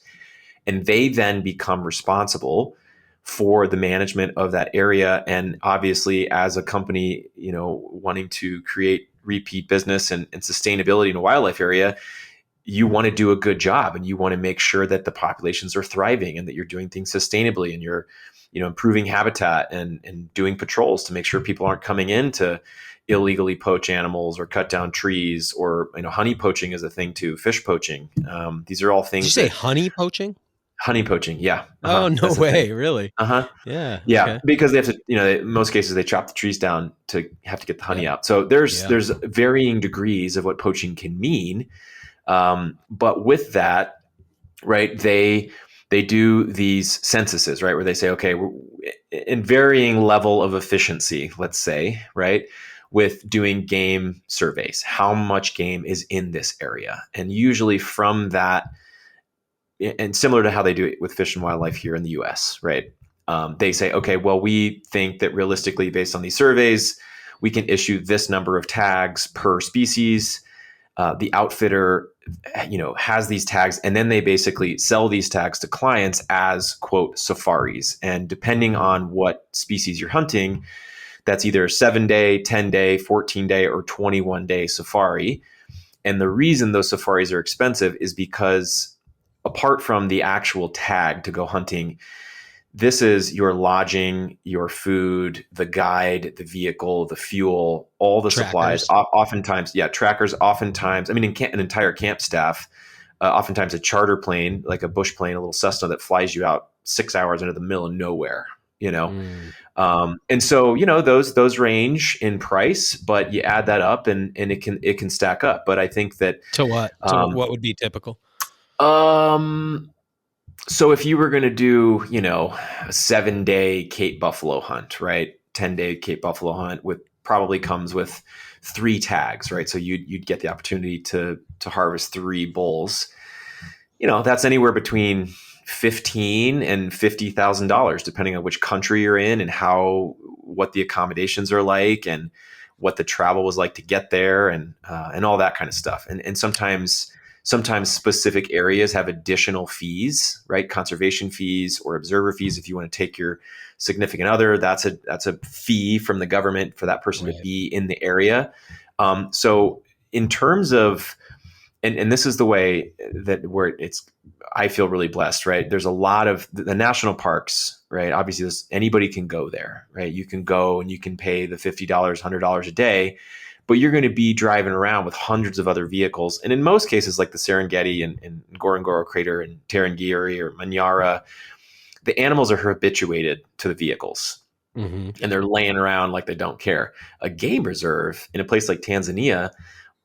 And they then become responsible for the management of that area. And obviously, as a company, wanting to create repeat business and sustainability in a wildlife area, you want to do a good job and you want to make sure that the populations are thriving and that you're doing things sustainably and you're, improving habitat and doing patrols to make sure people aren't coming in to illegally poach animals or cut down trees, or, honey poaching is a thing too, fish poaching. These are all things. Did you say honey poaching? Honey poaching. Yeah. Oh, no way. Really? Yeah. Okay. Because they have to, in most cases they chop the trees down to have to get the honey out. So there's varying degrees of what poaching can mean. But with that, right, they do these censuses, right, where they say, okay, we're in varying level of efficiency, let's say, right, with doing game surveys. How much game is in this area? And usually from that, and similar to how they do it with Fish and Wildlife here in the US, right, they say, okay, well, we think that realistically, based on these surveys, we can issue this number of tags per species. The outfitter, has these tags, and then they basically sell these tags to clients as, quote, safaris. And depending on what species you're hunting, that's either a 7-day, 10-day, 14-day, or 21-day safari. And the reason those safaris are expensive is because apart from the actual tag to go hunting, this is your lodging, your food, the guide, the vehicle, the fuel, all the trackers. Supplies. Oftentimes, trackers. Oftentimes, an entire camp staff. Oftentimes, a charter plane, like a bush plane, a little Cessna that flies you out 6 hours into the middle of nowhere. And so those range in price, but you add that up, and it can stack up. But I think that to what? What would be typical? So if you were going to do, a 7-day Cape buffalo hunt, right? 10-day Cape buffalo hunt probably comes with 3 tags, right? So you'd get the opportunity to harvest 3 bulls. That's anywhere between $15,000 and $50,000, depending on which country you're in and what the accommodations are like and what the travel was like to get there, and all that kind of stuff. And sometimes specific areas have additional fees, right? Conservation fees or observer fees. If you want to take your significant other, that's a fee from the government for that person to be in the area. So in terms of, and this is the way that where I feel really blessed, right? There's a lot of the national parks, right? Obviously anybody can go there, right? You can go and you can pay the $50, $100 a day, but you're going to be driving around with hundreds of other vehicles. And in most cases, like the Serengeti and Ngorongoro Crater and Tarangire or Manyara, the animals are habituated to the vehicles. Mm-hmm. And they're laying around like they don't care. A game reserve in a place like Tanzania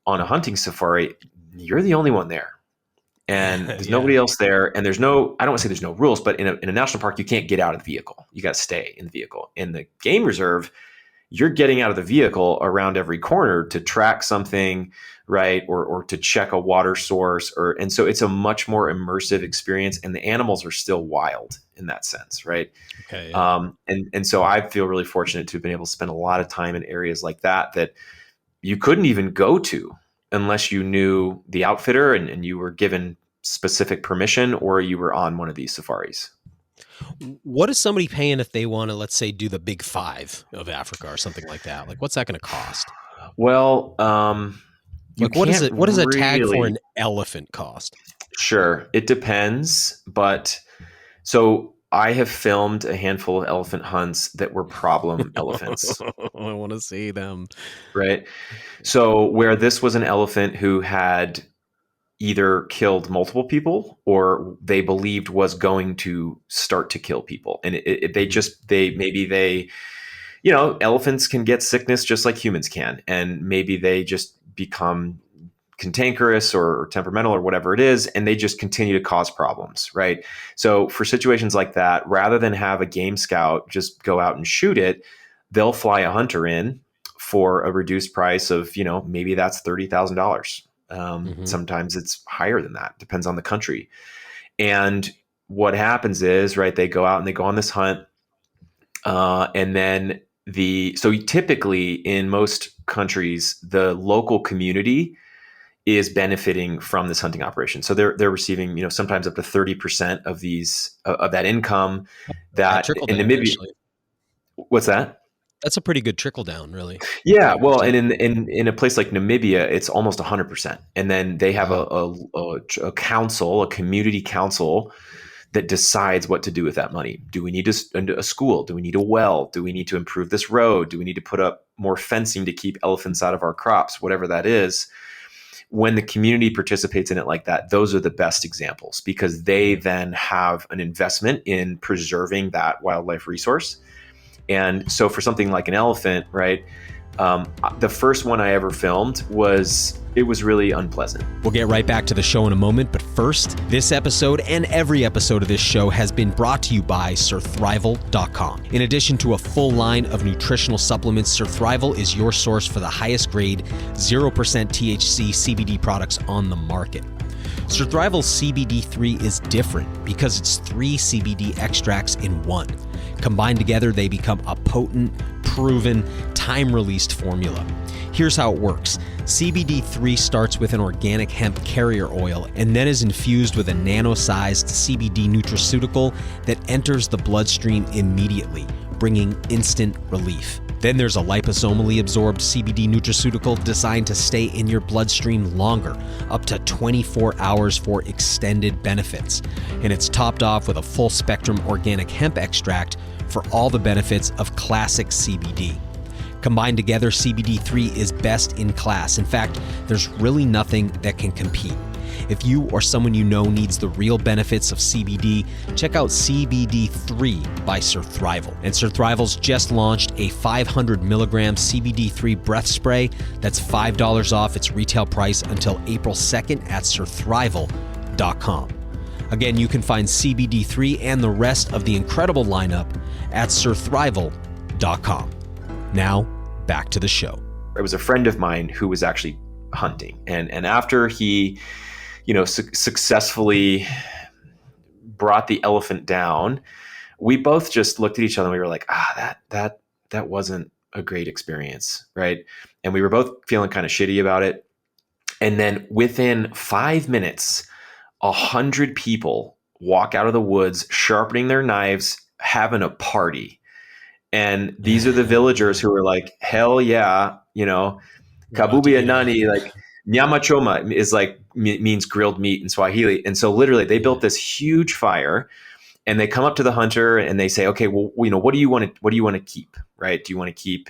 on a hunting safari, you're the only one there. And there's nobody else there. And there's no, I don't want to say there's no rules, but in a national park, you can't get out of the vehicle. You got to stay in the vehicle. In the game reserve, you're getting out of the vehicle around every corner to track something, right? Or to check a water source, and so it's a much more immersive experience, and the animals are still wild in that sense, right? Okay. Yeah. And so I feel really fortunate to have been able to spend a lot of time in areas like that you couldn't even go to unless you knew the outfitter and you were given specific permission or you were on one of these safaris. What is somebody paying if they want to, let's say, do the big 5 of Africa or something like that? Like, what's that going to cost? Well, like what does a tag for an elephant cost? Sure. It depends. But so I have filmed a handful of elephant hunts that were problem elephants. I want to see them. Right. So where this was an elephant who had either killed multiple people or they believed was going to start to kill people. And elephants can get sickness just like humans can. And maybe they just become cantankerous or temperamental or whatever it is, and they just continue to cause problems, right? So for situations like that, rather than have a game scout just go out and shoot it, they'll fly a hunter in for a reduced price of, maybe that's $30,000. Sometimes it's higher than that, depends on the country. And what happens is, right, they go out and they go on this hunt. And then so typically in most countries, the local community is benefiting from this hunting operation. So they're receiving, sometimes up to 30% of of that income that in Namibia. Actually. What's that? That's a pretty good trickle down, really. Yeah. Well, and in a place like Namibia, it's almost 100%. And then they have a council, a community council that decides what to do with that money. Do we need a school? Do we need a well? Do we need to improve this road? Do we need to put up more fencing to keep elephants out of our crops? Whatever that is. When the community participates in it like that, those are the best examples because they then have an investment in preserving that wildlife resource. And so for something like an elephant, right, the first one I ever filmed was really unpleasant. We'll get right back to the show in a moment, but first, this episode and every episode of this show has been brought to you by surthrival.com. In addition to a full line of nutritional supplements, Surthrival is your source for the highest grade 0% THC CBD products on the market. Surthrival CBD3 is different because it's 3 CBD extracts in one. Combined together, they become a potent, proven, time-released formula. Here's how it works. CBD3 starts with an organic hemp carrier oil and then is infused with a nano-sized CBD nutraceutical that enters the bloodstream immediately, bringing instant relief. Then there's a liposomally absorbed CBD nutraceutical designed to stay in your bloodstream longer, up to 24 hours for extended benefits. And it's topped off with a full spectrum organic hemp extract for all the benefits of classic CBD. Combined together, CBD3 is best in class. In fact, there's really nothing that can compete. If you or someone you know needs the real benefits of CBD, check out CBD3 by Surthrival. And Surthrival's just launched a 500 milligram CBD3 breath spray that's $5 off its retail price until April 2nd at surthrival.com. Again, you can find CBD3 and the rest of the incredible lineup at surthrival.com. Now, back to the show. It was a friend of mine who was actually hunting. And after he successfully brought the elephant down, we both just looked at each other and we were like, that wasn't a great experience, right? And we were both feeling kind of shitty about it. And then within 5 minutes, 100 people walk out of the woods, sharpening their knives, having a party. And these are the villagers who are like, hell yeah, We're about to kabubi eat it. nani, like nyama choma is like means grilled meat in Swahili. And so literally they built this huge fire, and they come up to the hunter and they say, okay, well, what do you want to keep, right? Do you want to keep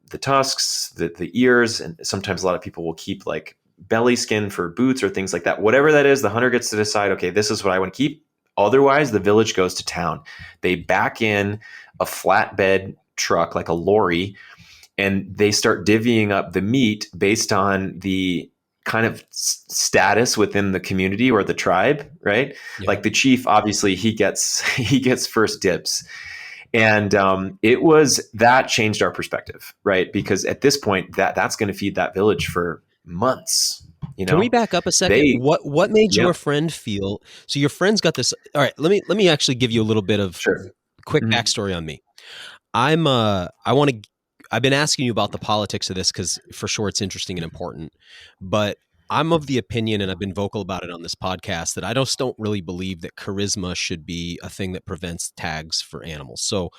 the tusks, the ears? And sometimes a lot of people will keep like belly skin for boots or things like that. Whatever that is, the hunter gets to decide, okay, this is what I want to keep. Otherwise, the village goes to town. They back in a flatbed truck, like a lorry, and they start divvying up the meat based on the kind of status within the community or the tribe, right? Yeah. Like the chief, obviously, he gets first dibs. And it was that changed our perspective, right? Because at this point, that's going to feed that village for months. Can we back up a second? They, What made yeah, your friend feel? So your friend's got this. All right, let me actually give you a little bit of sure, quick mm-hmm. backstory on me. I've been asking you about the politics of this because for sure it's interesting and important, but I'm of the opinion, and I've been vocal about it on this podcast, that I just don't really believe that charisma should be a thing that prevents tags for animals. So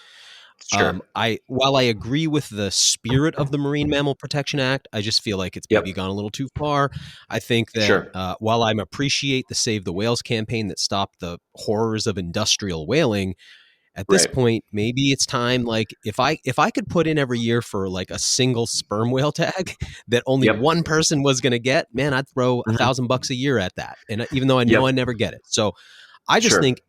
Sure, while I agree with the spirit of the Marine Mammal Protection Act, I just feel like it's maybe yep, gone a little too far. I think that sure, while I appreciate the Save the Whales campaign that stopped the horrors of industrial whaling, at this right, point, maybe it's time. Like if I could put in every year for like a single sperm whale tag that only yep, one person was going to get, man, I'd throw mm-hmm. $1,000 a year at that. And even though I know Yep, I never get it, so I just sure, think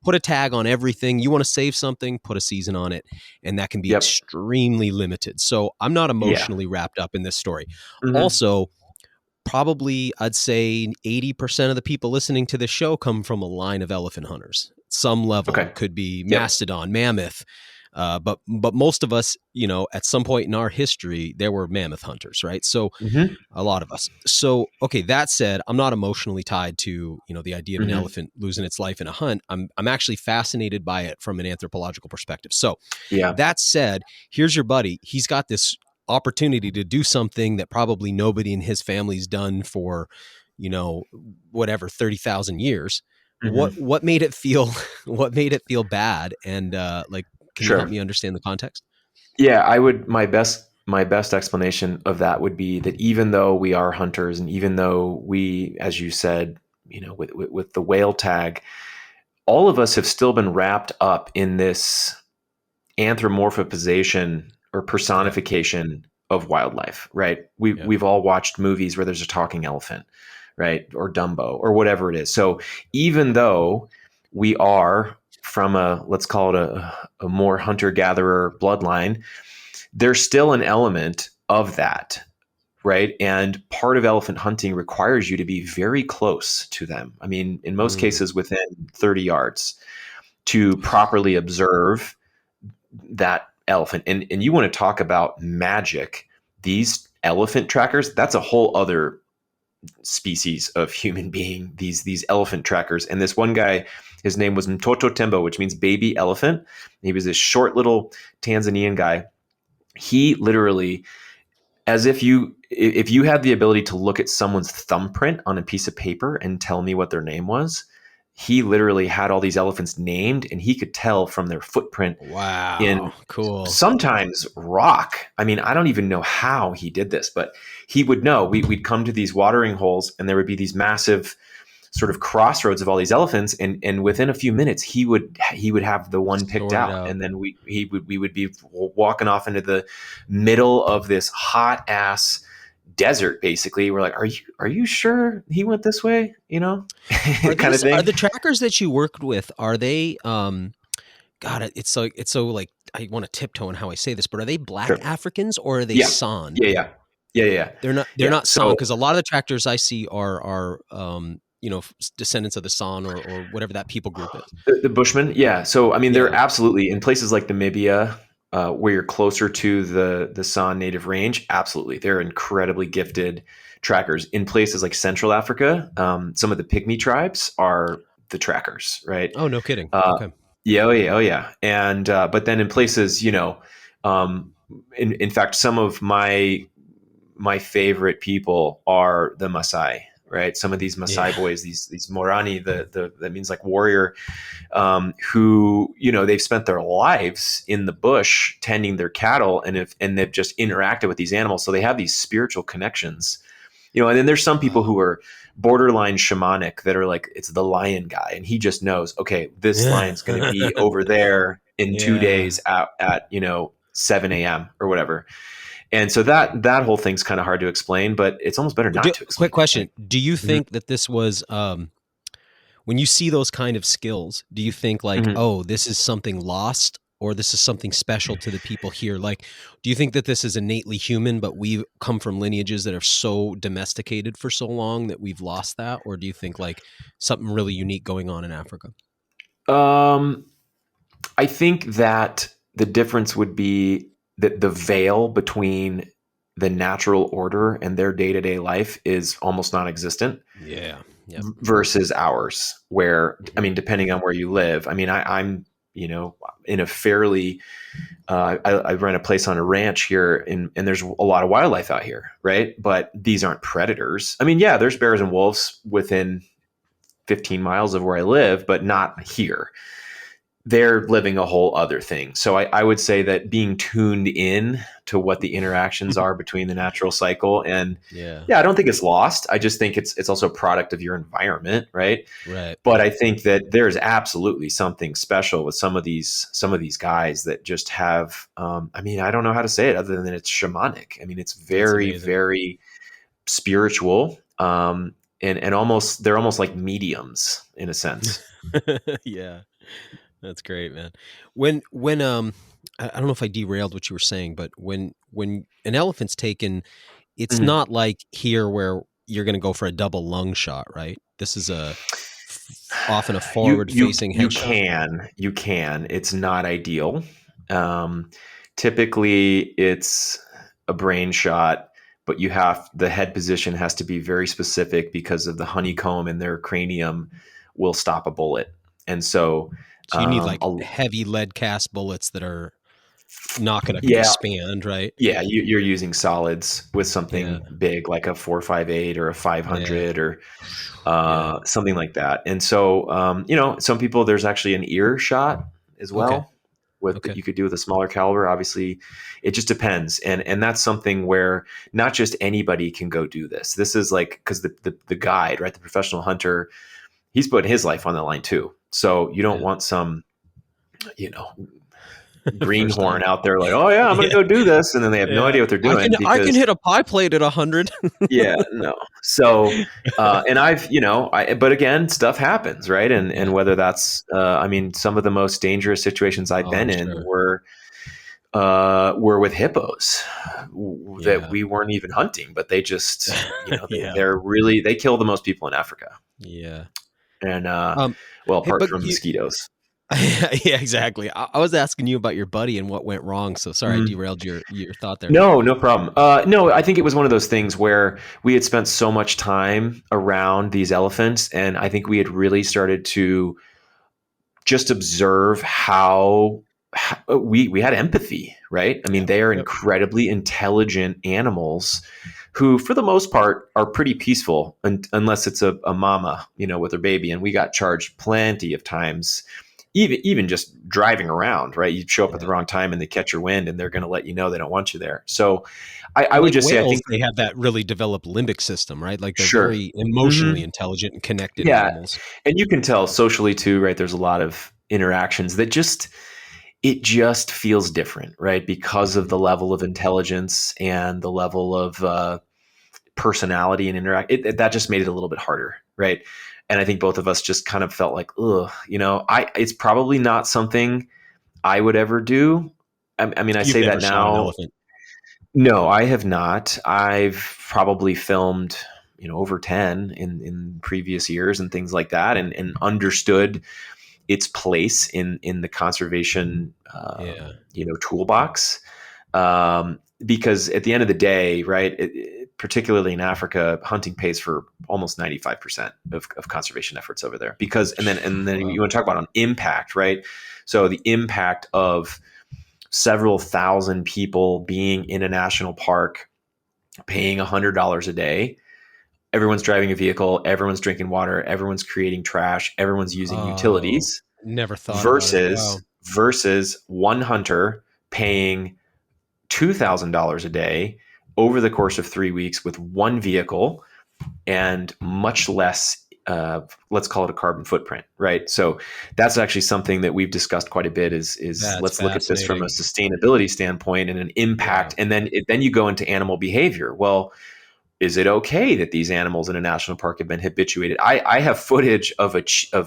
put a tag on everything. You want to save something, put a season on it, and that can be yep, extremely limited. So I'm not yeah, emotionally wrapped up in this story. mm-hmm. Also, probably I'd say 80% of the people listening to this show come from a line of elephant hunters. Some level Okay, could be yep, mastodon, mammoth, but most of us, at some point in our history, there were mammoth hunters, right? So mm-hmm. a lot of us. So okay, that said, I'm not emotionally tied to the idea of an Mm-hmm. elephant losing its life in a hunt. I'm actually fascinated by it from an anthropological perspective. So Yeah, that said, here's your buddy. He's got this opportunity to do something that probably nobody in his family's done for, whatever 30,000 years. What mm-hmm. what made it feel what made it feel bad? And like, can you help Sure. me understand the context? Yeah, I would. My best explanation of that would be that even though we are hunters, and even though we, as you said, with the whale tag, all of us have still been wrapped up in this anthropomorphization or Yep. personification of wildlife, right? We Yep. we've all watched movies where there's a talking elephant, right, or Dumbo, or whatever it is. So even though we are from a, let's call it a more hunter gatherer bloodline, there's still an element of that, right? And part of elephant hunting requires you to be very close to them. I mean, in most Mm. cases, within 30 yards to properly observe that elephant. And you want to talk about magic. These elephant trackers, that's a whole other species of human being, these elephant trackers. And this one guy, his name was Mtoto Tembo, which means baby elephant. He was this short little Tanzanian guy. He literally, as if you had the ability to look at someone's thumbprint on a piece of paper and tell me what their name was, he literally had all these elephants named, and he could tell from their footprint in Wow. Cool. sometimes rock. I mean, I don't even know how he did this, but he would know. We'd come to these watering holes, and there would be these massive sort of crossroads of all these elephants, and within a few minutes he would have the one picked Sort it out, out. and then we would be walking off into the middle of this hot ass desert. Basically, we're like, are you sure he went this way, kind of Are thing. the trackers that you worked with, are they God, it's so like I want to tiptoe on how I say this, but are they black Sure. Africans or are they Yeah, San? yeah, yeah, yeah, yeah, They're yeah. not San, So because a lot of the tractors I see are descendants of the San, or whatever that people group is. the Bushmen, yeah. So I mean, they're Yeah. absolutely in places like Namibia, where you're closer to the San native range. Absolutely, they're incredibly gifted trackers. In places like Central Africa, some of the pygmy tribes are the trackers, right? Oh, no kidding. Uh, Okay. yeah, oh yeah, oh yeah. And but then in places, um, in fact, some of my favorite people are the Maasai, right? Some of these Maasai Yeah. boys, these Morani, that means like warrior, who, they've spent their lives in the bush tending their cattle, and they've just interacted with these animals, so they have these spiritual connections. And then there's some people Wow. who are borderline shamanic that are like, it's the lion guy, and he just knows, okay, this Yeah. lion's going to be over there in 2 days Yeah. at 7 a.m. or whatever. And so that whole thing's kind of hard to explain, but it's almost better not to Quick explain it. question. Like, Do you mhm, think that this was, when you see those kind of skills, do you think like, mhm. oh, this is something lost or this is something special to the people here? Like, do you think that this is innately human, but we've come from lineages that are so domesticated for so long that we've lost that? Or do you think like something really unique going on in Africa? Um, I think that the difference would be that the veil between the natural order and their day-to-day life is almost non-existent Yeah. Yep. versus ours, where, I Mhm. mean, depending on where you live. I mean, I'm, in a fairly, I run a place on a ranch here, and there's a lot of wildlife out here, right? But these aren't predators. I mean, yeah, there's bears and wolves within 15 miles of where I live, but not here. They're living a whole other thing. So I would say that being tuned in to what the interactions are between the natural cycle, and Yeah. yeah, I don't think it's lost. I just think it's also a product of your environment, right? Right. But I think that there's absolutely something special with some of these guys that just have. I mean, I don't know how to say it other than it's shamanic. I mean, it's That's very, amazing. very spiritual, and almost they're almost like mediums in a sense. Yeah. That's great, man. When I don't know if I derailed what you were saying, but when an elephant's taken, it's Mhm. not like here where you're going to go for a double lung shot, right? This is often a You forward you facing you headshot. can. It's not ideal. Um, Typically, it's a brain shot, but the head position has to be very specific because of the honeycomb in their cranium will stop a bullet. And so, So you need like a, heavy lead cast bullets that are not going to yeah, expand, right? yeah, you're using solids with Yeah. something big like a 458 or a Yeah. 500 or Yeah. something like that. And so, some people, there's actually an ear shot as Okay. well with that Okay. you could do with a smaller caliber. Obviously, it just depends, and that's something where not just anybody can go do this. This is like, because the guide, right, the professional hunter, he's putting his life on the line too. So you don't Yeah. want some, you know, First greenhorn time. out there like, oh yeah, I'm going to Yeah. go do this, and then they have no Yeah. idea what they're doing I can because hit a pie plate at 100. yeah, no. So, and but again, stuff happens, right? And Yeah. whether that's, I mean, some of the most dangerous situations I've Oh, been I'm in sure. were with hippos that Yeah. we weren't even hunting, but they just, Yeah. they kill the most people in Africa, Yeah. and Um, well, hey, apart but from you, mosquitoes. yeah, exactly. I was asking you about your buddy and what went wrong. So sorry, I Mhm. derailed your thought there. No, no problem. No, I think it was one of those things where we had spent so much time around these elephants, and I think we had really started to just observe how we had empathy, right? I mean, Yep. they are Yep. incredibly intelligent animals who, for the most part, are pretty peaceful, unless it's a mama, with her baby. And we got charged plenty of times, even just driving around, right? You show up at the Yeah. wrong time and they catch your wind, and they're going to let you know they don't want you there. So, I Well, would like just say, I whales, think, they have that really developed limbic system, right? Like they're sure. very emotionally Hmm. intelligent and connected Yeah, animals. and you can tell socially too, right? There's a lot of interactions that it just feels different, right? Because of Mhm. the level of intelligence and the level of personality and that just made it a little bit harder, right? And I think both of us just kind of felt like, ugh, it's probably not something I would ever do. I mean, I You've say never that shot an now. elephant. No, I have not. I've probably filmed, over 10 in previous years and things like that, and understood its place in the conservation Yeah. toolbox, because at the end of the day, right, particularly in Africa, hunting pays for almost 95% of conservation efforts over there, because and then Wow. you want to talk about an impact, right? So the impact of several thousand people being in a national park, paying $100 a day. Everyone's driving a vehicle, everyone's drinking water, everyone's creating trash, everyone's using Oh, utilities never thought about it. Wow. versus one hunter paying $2,000 a day over the course of 3 weeks with one vehicle and much less, let's call it a carbon footprint, right? So that's actually something that we've discussed quite a bit is That's let's look at this from a fascinating. sustainability standpoint and an impact. Yeah. And then you go into animal behavior. Well, is it okay that these animals in a national park have been habituated? I have footage of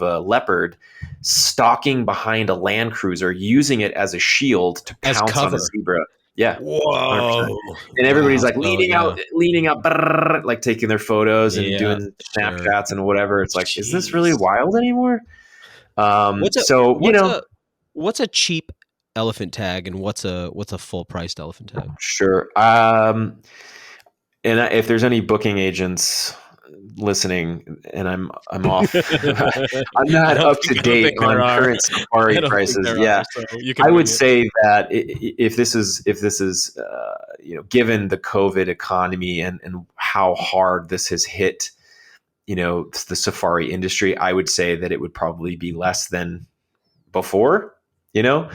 a leopard stalking behind a Land Cruiser, using it as a shield to As pounce on a cover. zebra. Yeah, 100%. Whoa. And everybody's Wow. like So yeah. leaning out, brrr, like taking their photos and Yeah, doing sure. Snapchats and whatever. It's like, is this really Jeez. wild anymore? What's a So what's a what's a cheap elephant tag and what's a full priced elephant tag? sure. And if there's any booking agents listening, and I'm off, I'm I not don't up think to I don't date think there on are. current I safari don't think prices. there Yeah, are, so you I can would wing it. say that if this is given the COVID economy and how hard this has hit, the safari industry, I would say that it would probably be less than before. You know,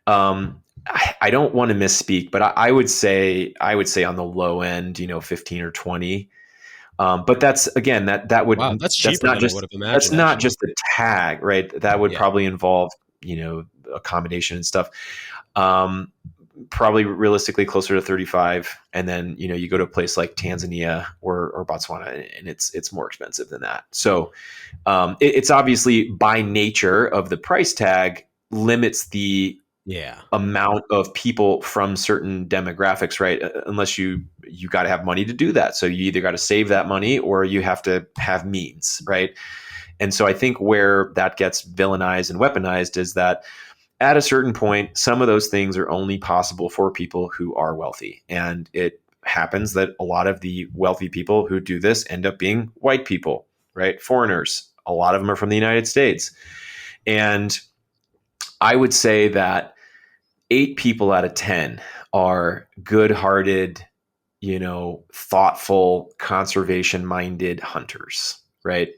I don't want to misspeak, but I would say on the low end, 15 or 20. But that's again Wow, that's that's cheaper not than I just would have that's imagined, not actually. just the tag, right? That would Yeah. probably involve accommodation and stuff. Um, Probably realistically closer to 35, and then you go to a place like Tanzania or Botswana, and it's more expensive than that. So it's obviously by nature of the price tag limits the Yeah. amount of people from certain demographics, right? Unless you got to have money to do that. So you either got to save that money or you have to have means, right? And so I think where that gets villainized and weaponized is that at a certain point, some of those things are only possible for people who are wealthy. And it happens that a lot of the wealthy people who do this end up being white people, right? Foreigners. A lot of them are from the United States. And I would say that 8 people out of 10 are good-hearted, thoughtful, conservation-minded hunters, right?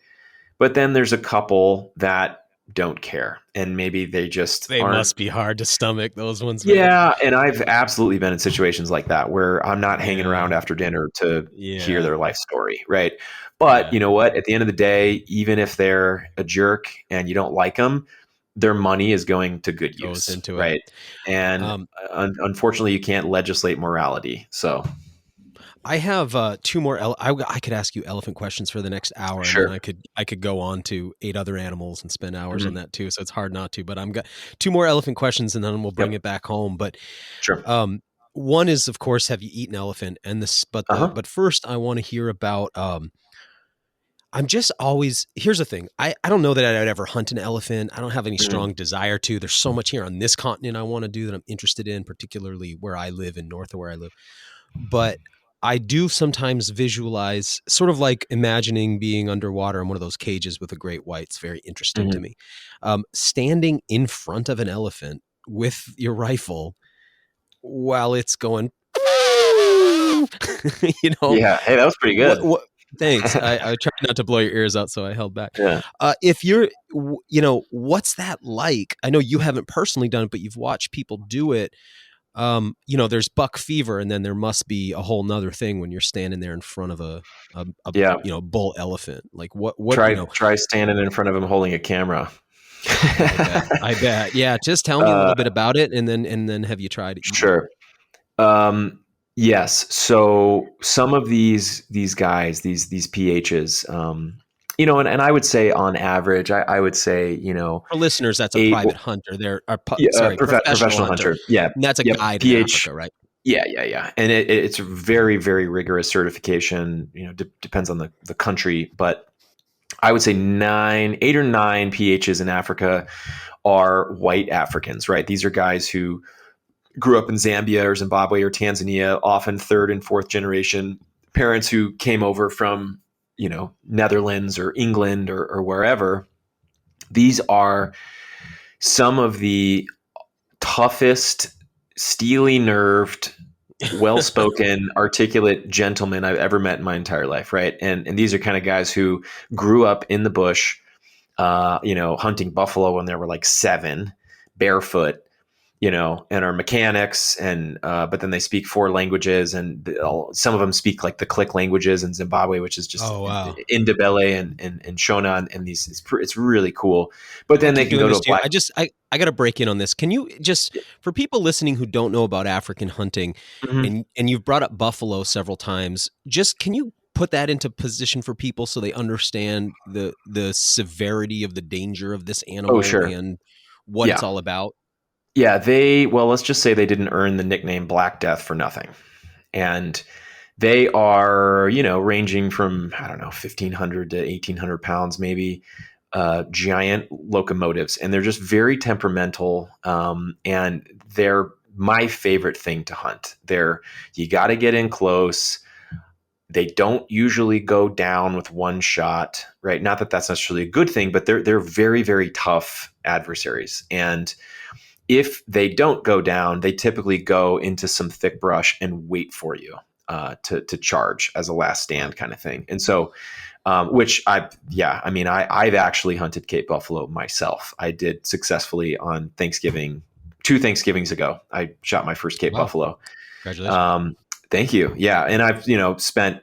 But then there's a couple that don't care, and maybe they just They aren't. must be hard to stomach, those ones, man. Yeah, and I've absolutely been in situations like that where I'm not hanging Yeah. around after dinner to hear Yeah. their life story, right? But Yeah. you know what? At the end of the day, even if they're a jerk and you don't like them, their money is going to good Goes use, into it. right? And Um, unfortunately, you can't legislate morality. So, I have two more. I could ask you elephant questions for the next hour, and then sure. I could go on to 8 other animals and spend hours on Mhm. that too. So it's hard not to. But I'm got two more elephant questions, and then we'll bring Yep. it back home. But Sure. one is, of course, have you eaten elephant? And Uh-huh. but first, I want to hear about. I'm just always here's the thing. I don't know that I'd ever hunt an elephant. I don't have any Mhm. strong desire to. There's so much here on this continent I want to do that I'm interested in, particularly where I live in north of where I live. But I do sometimes visualize sort of like imagining being underwater in one of those cages with a great white. It's very interesting to Mhm. me. Standing in front of an elephant with your rifle while it's going, you know, Yeah. Hey, that was pretty good. what thanks. I tried not to blow your ears out, so I held back. Yeah. If you're, what's that like? I know you haven't personally done it, but you've watched people do it. There's buck fever, and then there must be a whole nother thing when you're standing there in front of a Yeah. bull elephant. Like what, Try standing in front of him holding a camera. I bet. Yeah. Just tell me a uh, little bit about it. And then have you tried eating it? sure. Yes. So some of these guys, these PHs, and I would say on average, I would say, For listeners, that's a eight. private hunter. Yeah, Professional professional hunter. hunter. Yeah. And that's a Yep. guide in PH. Africa, right? Yeah, yeah, yeah. And it's a very, very rigorous certification. Depends on the country, but I would say 8 or 9 PHs in Africa are white Africans, right? These are guys who grew up in Zambia or Zimbabwe or Tanzania, often third and fourth generation parents who came over from, Netherlands or England or wherever. These are some of the toughest steely nerved, well-spoken, articulate gentlemen I've ever met in my entire life, right? And these are kind of guys who grew up in the bush, hunting buffalo when they were like 7, barefoot, and are mechanics, and but then they speak 4 languages, and some of them speak like the click languages in Zimbabwe, which is just Oh, wow. Ndebele and Shona, and these it's really cool. But I then they keep can doing go to this a to you. black. I got to break in on this. Can you just, for people listening who don't know about African hunting, Mhm. and you've brought up buffalo several times, just can you put that into position for people so they understand the severity of the danger of this Oh, animal sure. and what it's Yeah. all about? Yeah, let's just say they didn't earn the nickname Black Death for nothing. And they are, ranging from, I don't know, 1,500 to 1,800 pounds, maybe, giant locomotives. And they're just very temperamental. And they're my favorite thing to hunt. You got to get in close. They don't usually go down with one shot, right? Not that that's necessarily a good thing, but they're very, very tough adversaries. And if they don't go down, they typically go into some thick brush and wait for you to charge as a last stand kind of thing. And so, I've actually hunted Cape buffalo myself. I did successfully on Thanksgiving, 2 Thanksgivings ago. I shot my first Cape Wow. buffalo. Congratulations. Thank you. Yeah, and I've spent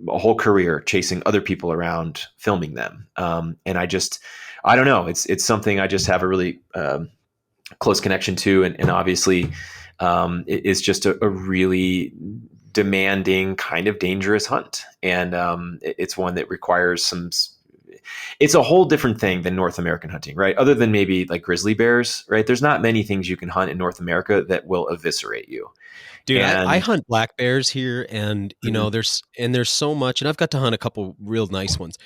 a whole career chasing other people around, filming them. And I don't know. It's something I just have a really close connection to, and obviously it is just a really demanding, kind of dangerous hunt, and it's one that requires it's a whole different thing than North American hunting, right? Other than maybe like grizzly bears, right? There's not many things you can hunt in North America that will eviscerate you. Dude, I And hunt black bears here, and mhm, there's so much, and I've got to hunt a couple real nice ones.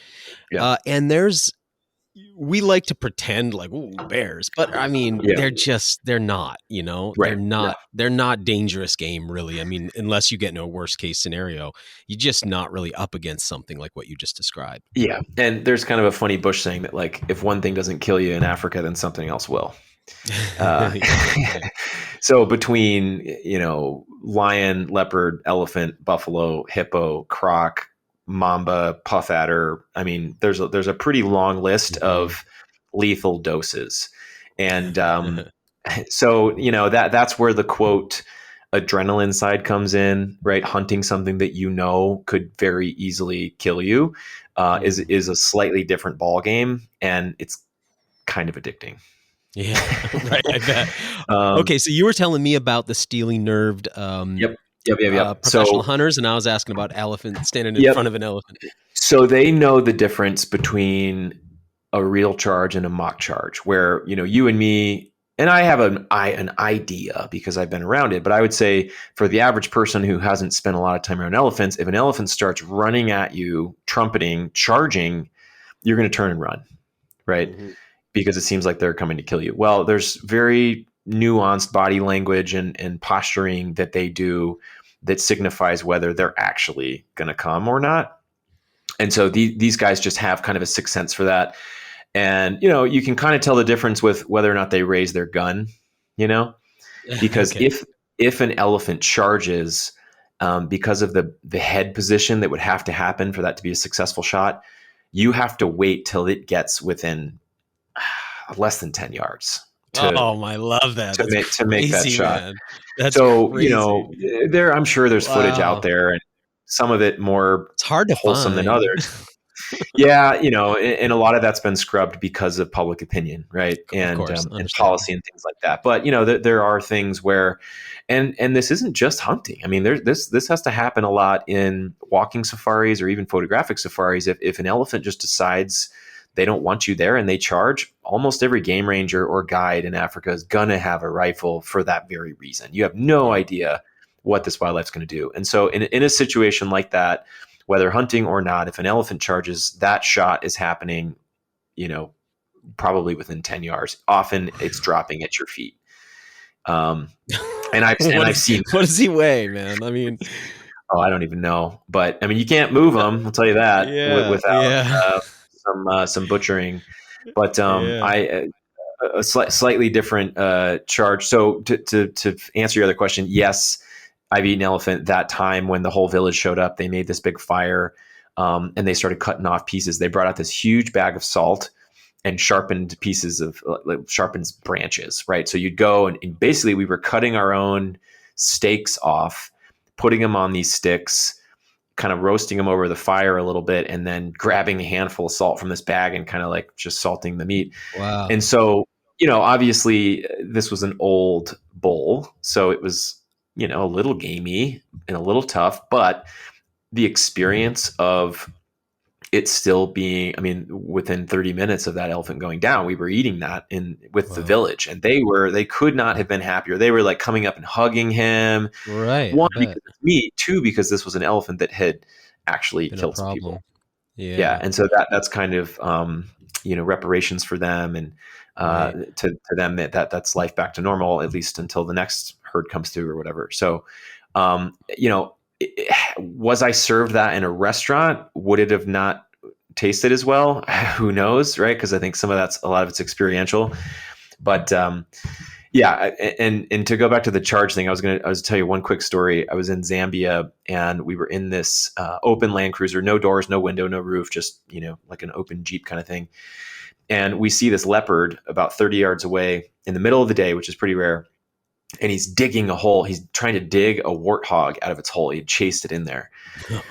yeah, And we like to pretend like, ooh, bears, but I mean, yeah, they're not, right, no, they're not dangerous game, really. I mean, unless you get into a worst case scenario, you're just not really up against something like what you just described. yeah. And there's kind of a funny Bush saying that, like, if one thing doesn't kill you in Africa, then something else will. Uh, Yeah, yeah. so between lion, leopard, elephant, buffalo, hippo, croc, mamba, puff adder, I mean, there's a pretty long list Mhm. of lethal doses, and so that's where the quote adrenaline side comes in, right? Hunting something that could very easily kill you Mm. is a slightly different ball game, and it's kind of addicting. Yeah, right. I bet. um, Okay, so you were telling me about the steely nerved Yep. Yep. Yep. Yep. professional hunters, and I was asking about elephant standing in Yep. front of an elephant. So they know the difference between a real charge and a mock charge, where, you and me, and I have an idea because I've been around it, but I would say for the average person who hasn't spent a lot of time around elephants, if an elephant starts running at you, trumpeting, charging, you're going to turn and run, right? Mhm. Because it seems like they're coming to kill you. Well, there's very nuanced body language and posturing that they do that signifies whether they're actually going to come or not. And so these guys just have kind of a sixth sense for that. And, you can kind of tell the difference with whether or not they raise their gun, you know, because Okay. if an elephant charges, because of the head position that would have to happen for that to be a successful shot, you have to wait till it gets within less than 10 yards to Oh, I love that. to That's make that crazy, shot. man. That's So, crazy. I'm sure there's footage out Wow. there, and some of it more It's hard to wholesome than find. others. Yeah, and a lot of that's been scrubbed because of public opinion, right? Of And course, and understandable. policy and things like that. But there are things where, and this isn't just hunting. I mean, this has to happen a lot in walking safaris or even photographic safaris. If an elephant just decides they don't want you there and they charge, almost every game ranger or guide in Africa is gonna have a rifle for that very reason. You have no Yeah. idea what this wildlife's going to do. And so in a situation like that, whether hunting or not, if an elephant charges, that shot is happening, you know, probably within 10 yards. Often it's dropping at your feet. Um, and I've seen, What does he weigh, man? I mean, oh, I don't even know, but I mean, you can't move them. I'll tell you that yeah, without yeah, some butchering. But yeah. a slightly different charge. So to answer your other question, yes, I've eaten elephant. That time when the whole village showed up, they made this big fire, and they started cutting off pieces. They brought out this huge bag of salt and sharpened pieces of sharpened branches, right? So you'd go and basically we were cutting our own steaks off, putting them on these sticks, kind of roasting them over the fire a little bit, and then grabbing a handful of salt from this bag and kind of like just salting the meat. Wow. And so, obviously this was an old bull, so it was, a little gamey and a little tough, but the experience of it still being, I mean, within 30 minutes of that elephant going down, we were eating that with the Wow. village, and they could not have been happier. They were like coming up and hugging him. Right. I One, bet. because it's meat. Two, because this was an elephant that had actually Been a killed some problem. people. Yeah. Yeah. And so that's kind of, reparations for them. And Right. to them that's life back to normal, at least until the next herd comes through or whatever. So, was I served that in a restaurant? Would it have not tasted as well? Who knows, right? Because I think a lot of it's experiential. But yeah, and to go back to the charge thing, I was tell you one quick story. I was in Zambia, and we were in this open Land Cruiser, no doors, no window, no roof, just like an open Jeep kind of thing. And we see this leopard about 30 yards away in the middle of the day, which is pretty rare. And he's digging a hole. He's trying to dig a warthog out of its hole. He had chased it in there.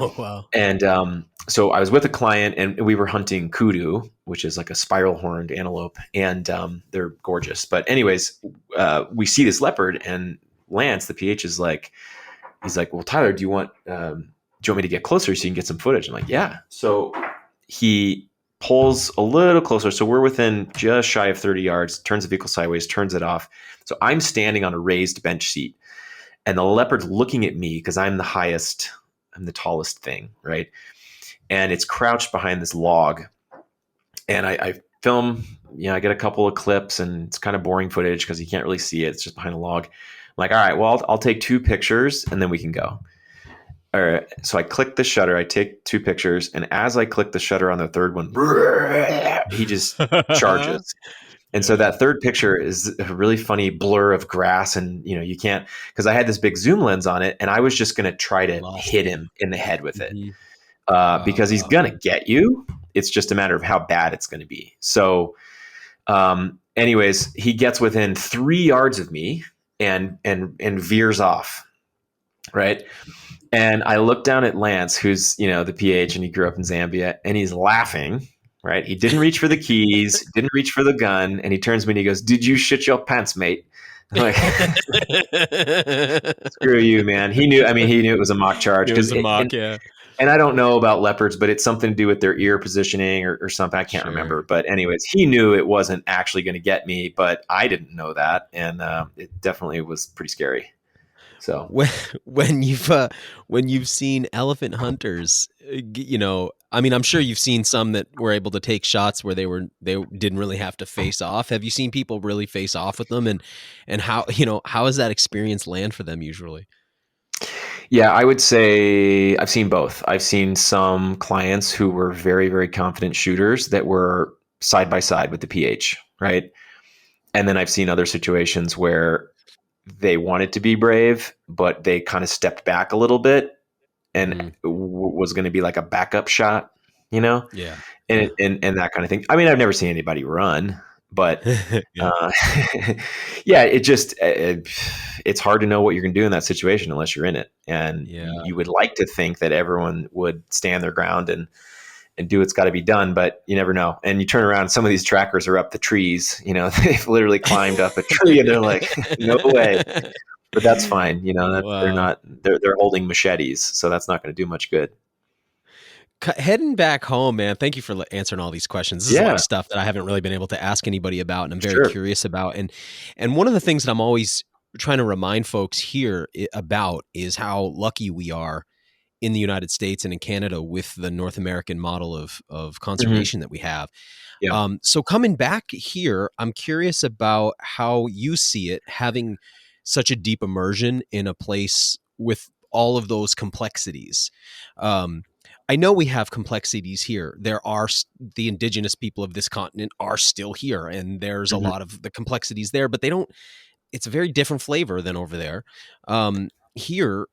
Oh, wow. And so I was with a client, and we were hunting kudu, which is like a spiral horned antelope, and they're gorgeous. But anyways, we see this leopard, and Lance, the PH, he's like, well, Tyler, do you want me to get closer so you can get some footage? I'm like, yeah. So he pulls a little closer. So we're within just shy of 30 yards, turns the vehicle sideways, turns it off. So I'm standing on a raised bench seat, and the leopard's looking at me because I'm the tallest thing, right? And it's crouched behind this log. And I film, I get a couple of clips, and it's kind of boring footage because you can't really see it. It's just behind a log. I'm like, all right, well, I'll take 2 pictures and then we can go. All right. So I click the shutter, I take 2 pictures. And as I click the shutter on the third one, he just charges. And so that third picture is a really funny blur of grass, and you can't, because I had this big zoom lens on it, and I was just going to try to hit him in the head with it, because he's going to get you. It's just a matter of how bad it's going to be. So, anyways, he gets within 3 yards of me and veers off, right? And I look down at Lance, who's the PH, and he grew up in Zambia, and he's laughing. Right. He didn't reach for the keys, didn't reach for the gun. And he turns to me and he goes, "Did you shit your pants, mate?" I'm like, screw you, man. He knew it was a mock charge. It was a mock, yeah. And I don't know about leopards, but it's something to do with their ear positioning or something. I can't remember. But anyways, he knew it wasn't actually going to get me, but I didn't know that. And it definitely was pretty scary. So when you've seen elephant hunters, I mean, I'm sure you've seen some that were able to take shots where they didn't really have to face off. Have you seen people really face off with them, and how does that experience land for them usually? Yeah, I would say I've seen both. I've seen some clients who were very, very confident shooters that were side by side with the PH, right? And then I've seen other situations where they wanted to be brave, but they kind of stepped back a little bit and was going to be like a backup shot, Yeah. And that kind of thing. I mean, I've never seen anybody run, but yeah, it's hard to know what you're going to do in that situation unless you're in it. And you would like to think that everyone would stand their ground and do what's got to be done, but you never know. And you turn around, some of these trackers are up the trees, they've literally climbed up a tree, and they're like, no way. But that's fine. Wow. They're holding machetes, so that's not going to do much good. Heading back home, man, thank you for answering all these questions. This is a lot of stuff that I haven't really been able to ask anybody about, and I'm very curious about. And one of the things that I'm always trying to remind folks here about is how lucky we are in the United States and in Canada with the North American model of conservation that we have. Yeah. So coming back here, I'm curious about how you see it, having such a deep immersion in a place with all of those complexities. I know we have complexities here. There are the indigenous people of this continent are still here, and there's a Mhm. lot of the complexities there, but they don't. It's a very different flavor than over there. Here,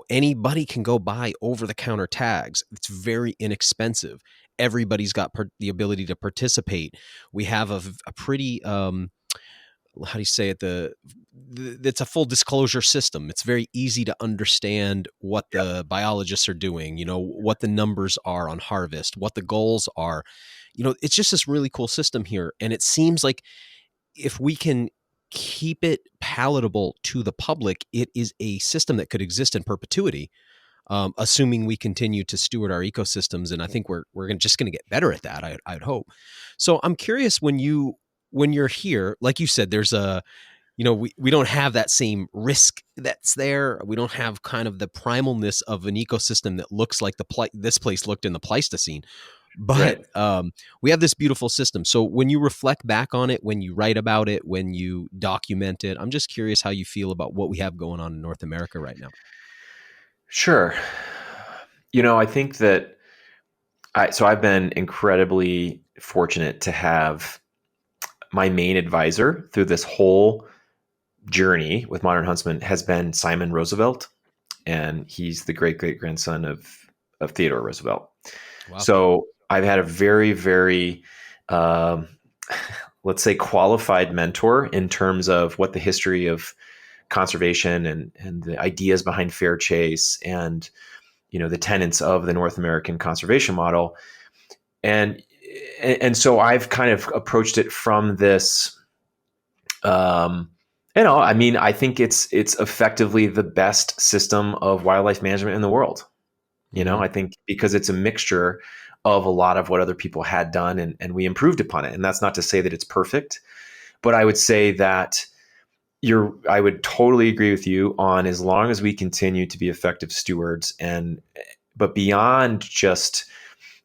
anybody can go buy over the counter tags. It's very inexpensive. Everybody's got the ability to participate. We have a pretty how do you say it, it's a full disclosure system. It's very easy to understand what Yep. the biologists are doing, what the numbers are on harvest, what the goals are. It's just this really cool system here, and it seems like if we can keep it palatable to the public, it is a system that could exist in perpetuity, assuming we continue to steward our ecosystems. And I think we're just going to get better at that. I'd hope. So I'm curious, when you're here, like you said, there's we don't have that same risk that's there. We don't have kind of the primalness of an ecosystem that looks like this place looked in the Pleistocene. But Right. we have this beautiful system. So when you reflect back on it, when you write about it, when you document it, I'm just curious how you feel about what we have going on in North America right now. Sure. I think that I've been incredibly fortunate to have my main advisor through this whole journey with Modern Huntsman has been Simon Roosevelt, and he's the great great grandson of Theodore Roosevelt. Wow. So I've had a very very um, let's say qualified mentor in terms of what the history of conservation and the ideas behind fair chase and the tenets of the North American conservation model. And so I've kind of approached it from this I mean, I think it's effectively the best system of wildlife management in the world. Mm-hmm. I think because it's a mixture of a lot of what other people had done, and we improved upon it. And that's not to say that it's perfect, but I would say that I would totally agree with you on, as long as we continue to be effective stewards, but beyond just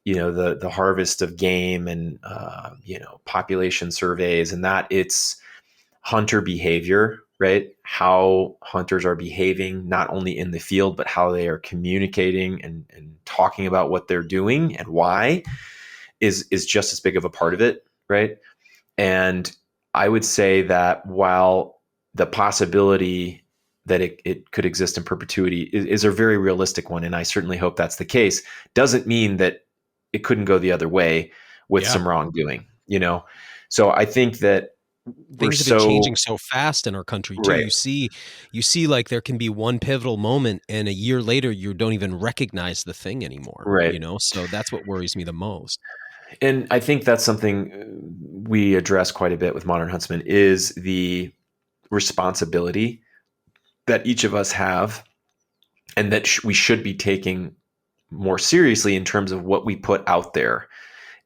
the harvest of game and population surveys and that, it's hunter behavior, right? How hunters are behaving, not only in the field, but how they are communicating and talking about what they're doing and why is just as big of a part of it, right? And I would say that while the possibility that it could exist in perpetuity is a very realistic one, and I certainly hope that's the case, doesn't mean that it couldn't go the other way with Yeah. some wrongdoing. So I think that we're Things have been so changing so fast in our country too. right. You see like there can be one pivotal moment and a year later you don't even recognize the thing anymore, Right. So that's what worries me the most. And I think that's something we address quite a bit with Modern Huntsman, is the responsibility that each of us have, and that we should be taking more seriously in terms of what we put out there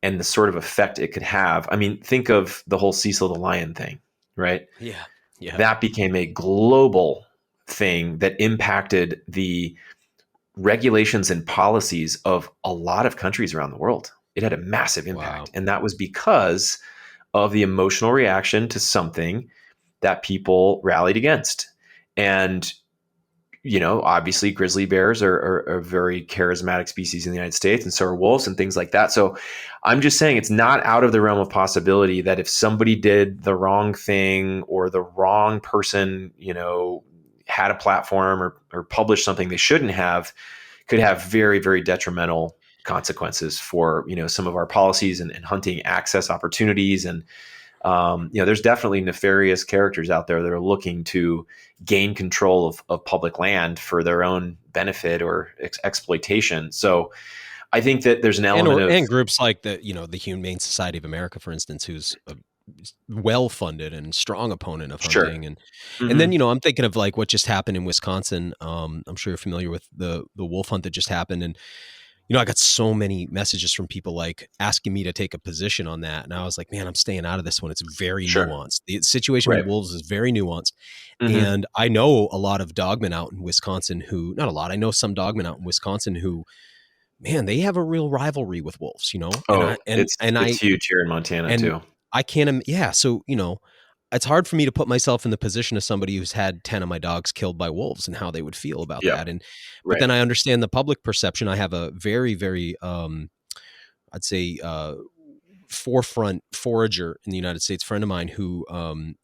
and the sort of effect it could have. I mean, think of the whole Cecil the Lion thing, right? Yeah. Yeah. That became a global thing that impacted the regulations and policies of a lot of countries around the world. It had a massive impact. Wow. And that was because of the emotional reaction to something that people rallied against. And, obviously grizzly bears are a very charismatic species in the United States, and so are wolves and things like that. So I'm just saying it's not out of the realm of possibility that if somebody did the wrong thing, or the wrong person, had a platform or published something they shouldn't have, could have very, very detrimental consequences for, some of our policies and hunting access opportunities. And there's definitely nefarious characters out there that are looking to gain control of public land for their own benefit or exploitation. So I think that there's an element of And groups like the Humane Society of America, for instance, who's a well-funded and strong opponent of sure. hunting. And then, Hmm. I'm thinking of like what just happened in Wisconsin. I'm sure you're familiar with the wolf hunt that just happened. And, I got so many messages from people like asking me to take a position on that. And I was like, man, I'm staying out of this one. It's very Sure. nuanced. The situation with Right. wolves is very nuanced. Hmm. And I know a lot of dogmen out in Wisconsin who, not a lot, I know some dogmen out in Wisconsin who, man, they have a real rivalry with wolves, and Oh, I, and it's huge here in Montana and too. I can't, yeah. So, it's hard for me to put myself in the position of somebody who's had 10 of my dogs killed by wolves and how they would feel about Yeah. that. But Right. then I understand the public perception. I have a very, very, I'd say, forefront forager in the United States, friend of mine who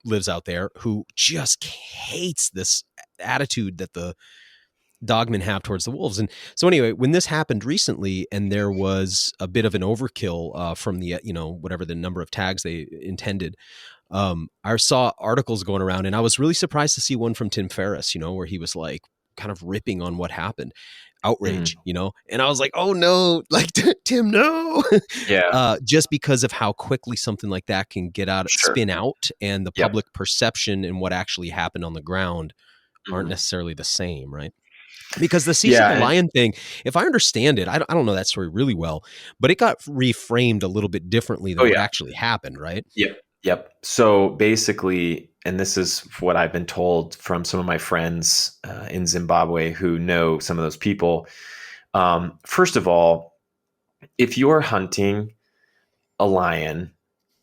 lives out there, who just hates this attitude that the dogmen have towards the wolves. And so anyway, when this happened recently and there was a bit of an overkill from the, whatever the number of tags they intended, I saw articles going around, and I was really surprised to see one from Tim Ferriss, where he was like kind of ripping on what happened, outrage, Mhm. and I was like, oh no, like Tim, no, Yeah. just because of how quickly something like that can Sure. spin out, and the Yep. public perception and what actually happened on the ground aren't Mhm. necessarily the same, right? Because the Yeah. Cecil the Lion thing, if I understand it, I don't know that story really well, but it got reframed a little bit differently Oh than what yeah. actually happened, right? Yep. Yep. So basically, and this is what I've been told from some of my friends in Zimbabwe who know some of those people. First of all, if you're hunting a lion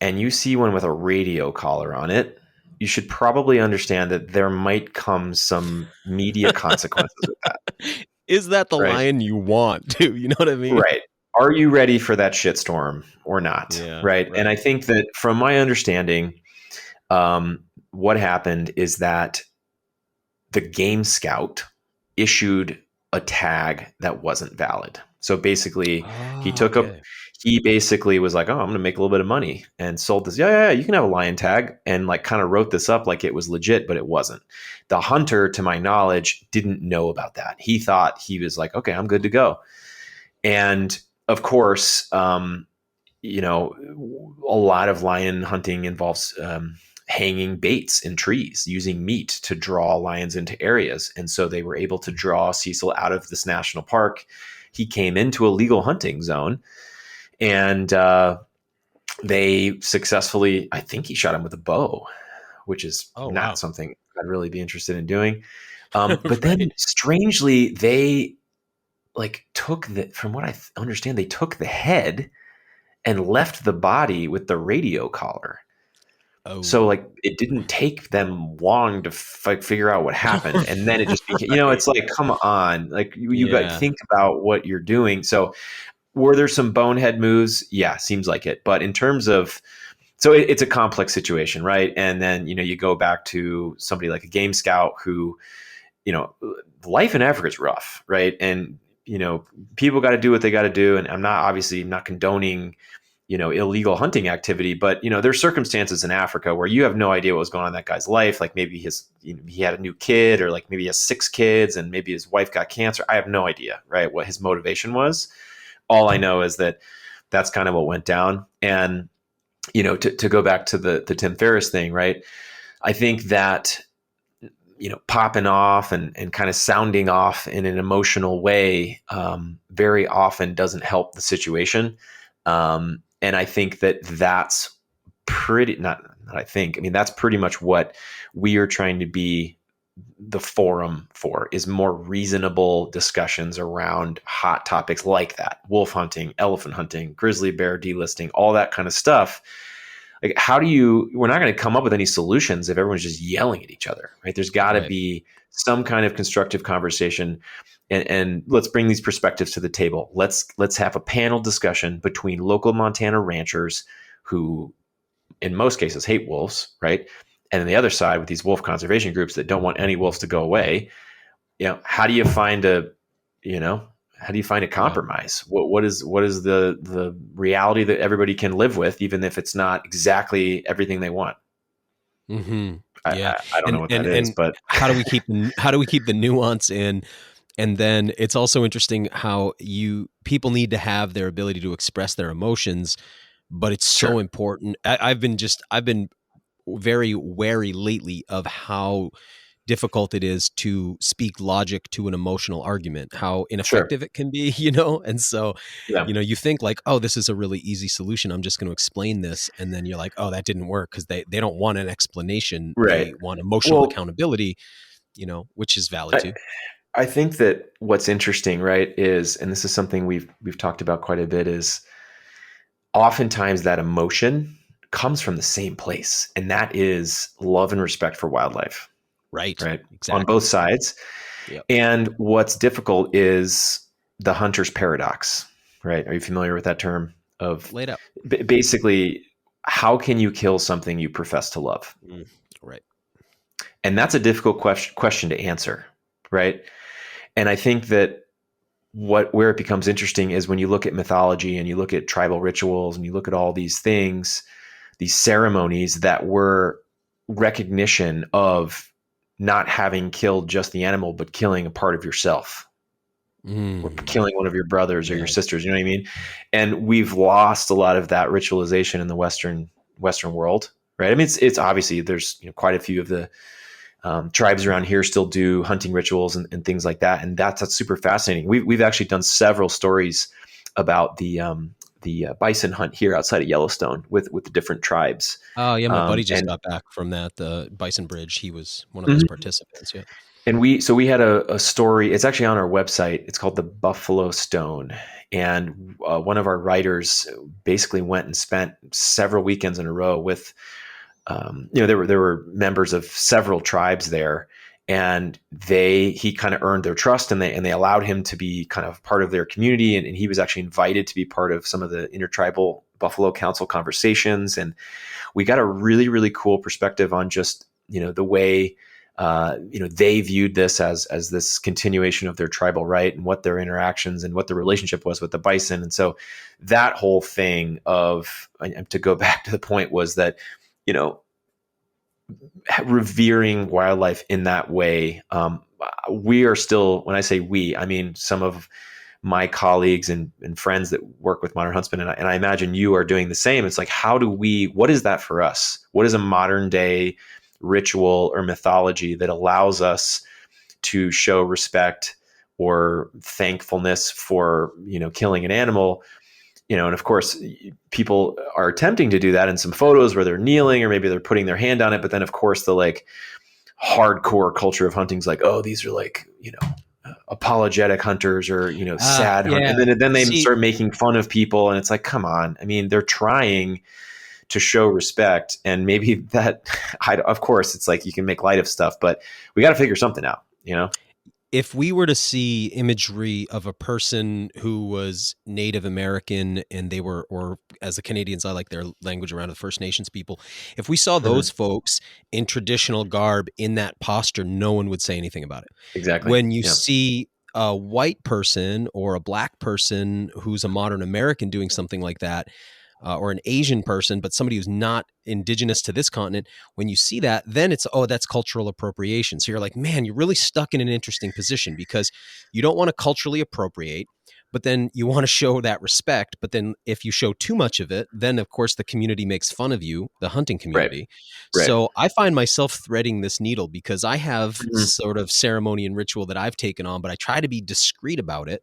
and you see one with a radio collar on it, you should probably understand that there might come some media consequences with that, Is that the right? lion you want too? You know what I mean? Right. Are you ready for that shitstorm or not? Yeah, Right. And I right. think that from my understanding, what happened is that the Game Scout issued a tag that wasn't valid. So basically, he Oh, took a okay. he basically was like, "Oh, I'm going to make a little bit of money," and sold this. Yeah, yeah, yeah, you can have a lion tag, and like kind of wrote this up like it was legit, but it wasn't. The hunter, to my knowledge, didn't know about that. He thought he was like, "Okay, I'm good to go," and of course, you know, a lot of lion hunting involves hanging baits in trees, using meat to draw lions into areas. And so they were able to draw Cecil out of this national park. He came into a legal hunting zone, and they successfully, I think he shot him with a bow, which is Oh, not wow. something I'd really be interested in doing. But then Right. strangely, they like took the, from what I understand, they took the head and left the body with the radio collar. So Oh. like it didn't take them long to figure out what happened, and then it just became, Right. it's like, come on, like you got to Yeah. think about what you're doing. So were there some bonehead moves? Yeah, seems like it. But in terms of, so it's a complex situation, right? And then you go back to somebody like a Game Scout who, you know, life in Africa is rough, right? And people got to do what they got to do, and I'm not obviously not condoning illegal hunting activity, but there's circumstances in Africa where you have no idea what was going on in that guy's life. Like maybe he had a new kid, or like maybe he has 6 kids, and maybe his wife got cancer. I have no idea, right, what his motivation was. All I know is that that's kind of what went down. And to go back to the Tim Ferriss thing, right? I think that popping off and kind of sounding off in an emotional way very often doesn't help the situation. And I think that that's pretty not I think, I mean, that's pretty much what we are trying to be the forum for, is more reasonable discussions around hot topics like that: wolf hunting, elephant hunting, grizzly bear delisting, all that kind of stuff. Like, we're not going to come up with any solutions if everyone's just yelling at each other, right? There's got to Right. be some kind of constructive conversation, and let's bring these perspectives to the table. Let's have a panel discussion between local Montana ranchers who in most cases hate wolves, right? And then the other side with these wolf conservation groups that don't want any wolves to go away. How do you find you know, a Yeah. compromise? What is the reality that everybody can live with, even if it's not exactly everything they want? Hmm. I, Yeah. I, I don't know And what that and is, and but how do we keep the nuance in? And then it's also interesting how people need to have their ability to express their emotions, but it's sure, so important. I've been very wary lately of how difficult it is to speak logic to an emotional argument, how sure, ineffective it can be, and so yeah, you think like, oh, this is a really easy solution, I'm just going to explain this, and then you're like, oh, that didn't work, because they don't want an explanation, right. they want emotional Well, accountability, which is valid I, too. I think that what's interesting, right, is, and this is something we've talked about quite a bit, is oftentimes that emotion comes from the same place, and that is love and respect for wildlife, Right. right? On Exactly. both sides. Yep. And what's difficult is the hunter's paradox, right? Are you familiar with that term of Laid out. basically how can you kill something you profess to love? Right. And that's a difficult question to answer, right? And I think that where it becomes interesting is when you look at mythology and you look at tribal rituals and you look at all these things, these ceremonies that were recognition of not having killed just the animal, but killing a part of yourself, or killing one of your brothers or your Yeah. sisters. You know what I mean? And we've lost a lot of that ritualization in the Western world, right? I mean, it's obviously there's quite a few of the tribes around here still do hunting rituals and things like that, and that's super fascinating. We've actually done several stories about the bison hunt here outside of Yellowstone with the different tribes. Oh yeah, my buddy just And got back from that, the Bison Bridge. He was one of those Mhm. participants. Yeah. And we had a story. It's actually on our website. It's called the Buffalo Stone, and one of our writers basically went and spent several weekends in a row with there were members of several tribes there, and he kind of earned their trust, and they allowed him to be kind of part of their community, and he was actually invited to be part of some of the intertribal Buffalo Council conversations, and we got a really, really cool perspective on just the way they viewed this as this continuation of their tribal right, and what their interactions and what the relationship was with the bison. And so that whole thing of, to go back to the point, was that revering wildlife in that way. We are still, when I say we, I mean some of my colleagues and friends that work with Modern Huntsman, and I imagine you are doing the same. It's like, what is that for us? What is a modern day ritual or mythology that allows us to show respect or thankfulness for killing an animal? And of course, people are attempting to do that in some photos where they're kneeling, or maybe they're putting their hand on it. But then, of course, the hardcore culture of hunting is like, oh, these are apologetic hunters, or sad hunt. Yeah. And then they See, start making fun of people, and it's like, come on. I mean, they're trying to show respect, and maybe that. Of course, it's like you can make light of stuff, but we got to figure something out. if we were to see imagery of a person who was Native American and they were, or as the Canadians, I like their language around the First Nations people, if we saw those folks in traditional garb in that posture, no one would say anything about it. Exactly. When you Yeah. see a white person or a black person who's a modern American doing something like that, or an Asian person, but somebody who's not indigenous to this continent, when you see that, then it's, oh, that's cultural appropriation. So you're like, man, you're really stuck in an interesting position, because you don't want to culturally appropriate, but then you want to show that respect. But then if you show too much of it, then of course the community makes fun of you, the hunting community. Right. So I find myself threading this needle, because I have Mhm. sort of ceremony and ritual that I've taken on, but I try to be discreet about it.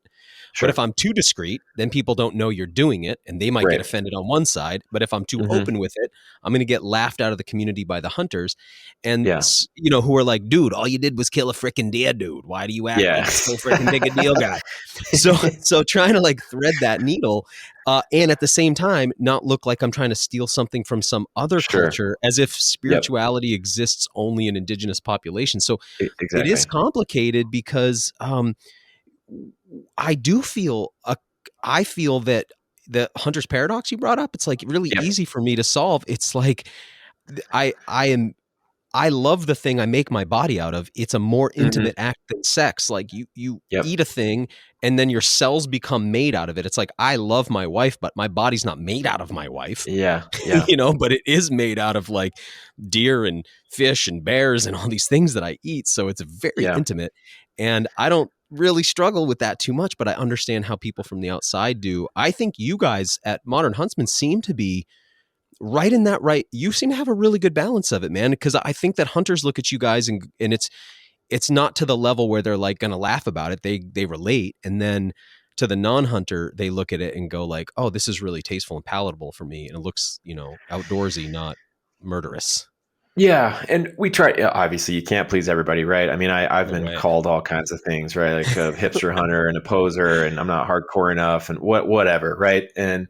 Sure. But if I'm too discreet, then people don't know you're doing it, and they might get offended on one side. But if I'm too open with it, I'm going to get laughed out of the community by the hunters, and Yeah. who are like, dude, all you did was kill a freaking deer, dude. Why do you act like it's so freaking big a deal, guy? So trying to thread that needle, and at the same time not look like I'm trying to steal something from some other Sure. culture, as if spirituality exists only in indigenous populations. So Exactly. it is complicated, because I feel that the hunter's paradox you brought up, it's like really easy for me to solve. It's like I love the thing I make my body out of. It's a more intimate act than sex. Like you eat a thing, and then your cells become made out of it. It's like, I love my wife, but my body's not made out of my wife. Yeah. But it is made out of deer and fish and bears and all these things that I eat. So it's very intimate, and I don't really struggle with that too much, but I understand how people from the outside do. I think you guys at Modern Huntsman seem to be right in that, right? You seem to have a really good balance of it, man. Because I think that hunters look at you guys, and it's not to the level where they're going to laugh about it. They relate. And then to the non-hunter, they look at it and go like, oh, this is really tasteful and palatable for me. And it looks, outdoorsy, not murderous. Yeah. And we try, obviously you can't please everybody, right? I mean, I've been called all kinds of things, right? Like a hipster hunter and a poser, and I'm not hardcore enough, and whatever. Right. And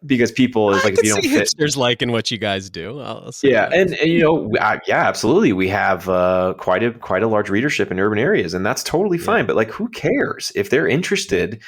because people is I like, if could you don't see fit. hipsters liking what you guys do. I'll say Yeah, that. and yeah, absolutely. We have quite a large readership in urban areas, and that's totally Yeah. fine. But like, who cares if they're interested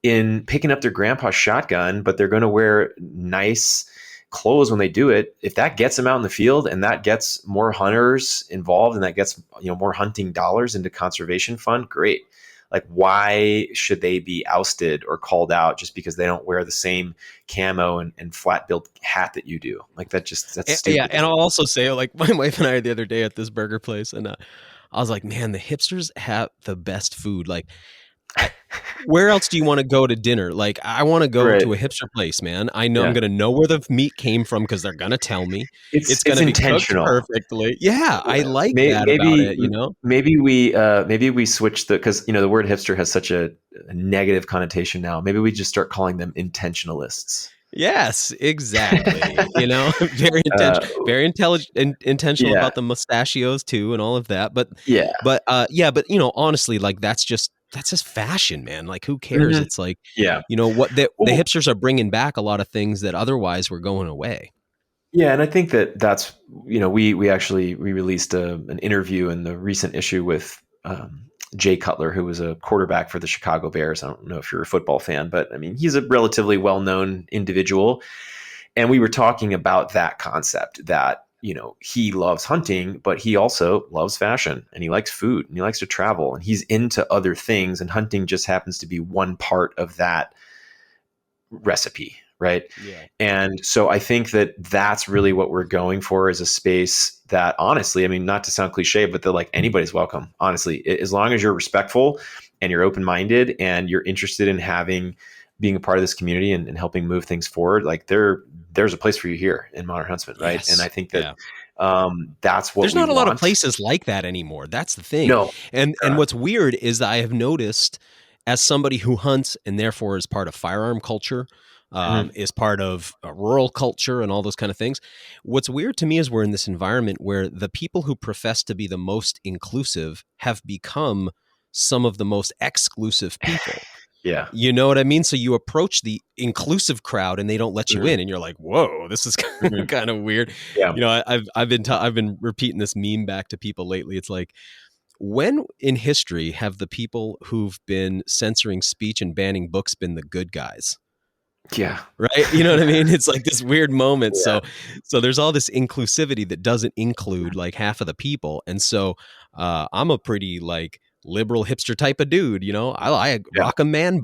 in picking up their grandpa's shotgun, but they're going to wear nice clothes when they do it? If that gets them out in the field and that gets more hunters involved and that gets more hunting dollars into conservation fund, great. Like, why should they be ousted or called out just because they don't wear the same camo and flat built hat that you do? Like, that's Yeah, stupid to and me. I'll also say, like, my wife and I the other day at this burger place, and I was like, man, the hipsters have the best food. Like, I, where else do you want to go to dinner? Like, I want to go Right. to a hipster place, man. I know I'm Yeah. going to know where the meat came from because they're going to tell me. It's going It's to be cooked intentional. perfectly. Yeah, I like that about Maybe it, you know? maybe we switch because the word hipster has such a negative connotation now. Maybe we just start calling them intentionalists. Yes, exactly. You know, very Uh, very intelligent, intentional yeah, about the mustachios too, and all of that. yeah, Yeah, but honestly, like that's just fashion, man. Like, who cares? mhm, It's like, yeah. what the Well, hipsters are bringing back a lot of things that otherwise were going away. yeah, and I think that's we actually released an interview in the recent issue with Jay Cutler, who was a quarterback for the Chicago Bears. I don't know if you're a football fan, but I mean, he's a relatively well known individual. And we were talking about that concept that, he loves hunting, but he also loves fashion and he likes food and he likes to travel and he's into other things. And hunting just happens to be one part of that recipe. Right. Yeah. And so I think that that's really what we're going for, is a space that, honestly, I mean, not to sound cliche, but that like anybody's welcome, honestly, as long as you're respectful and you're open-minded and you're interested in being a part of this community and helping move things forward. Like, there's a place for you here in Modern Huntsman. Right. And Yes. I think that Yeah. that's what There's we not a lot of want. places like that anymore. That's the thing. No. And what's weird is that I have noticed, as somebody who hunts and therefore is part of firearm culture, Mhm. is part of rural culture and all those kind of things. What's weird to me is we're in this environment where the people who profess to be the most inclusive have become some of the most exclusive people. Yeah. You know what I mean? So you approach the inclusive crowd and they don't let you Mhm. in, and you're like, "Whoa, this is Mhm. kind of weird." Yeah. I've been repeating this meme back to people lately. It's like, when in history have the people who've been censoring speech and banning books been the good guys? Yeah. Right? You know what I mean? It's like this weird moment. Yeah. So there's all this inclusivity that doesn't include like half of the people. And so I'm a pretty like liberal hipster type of dude, I Yeah.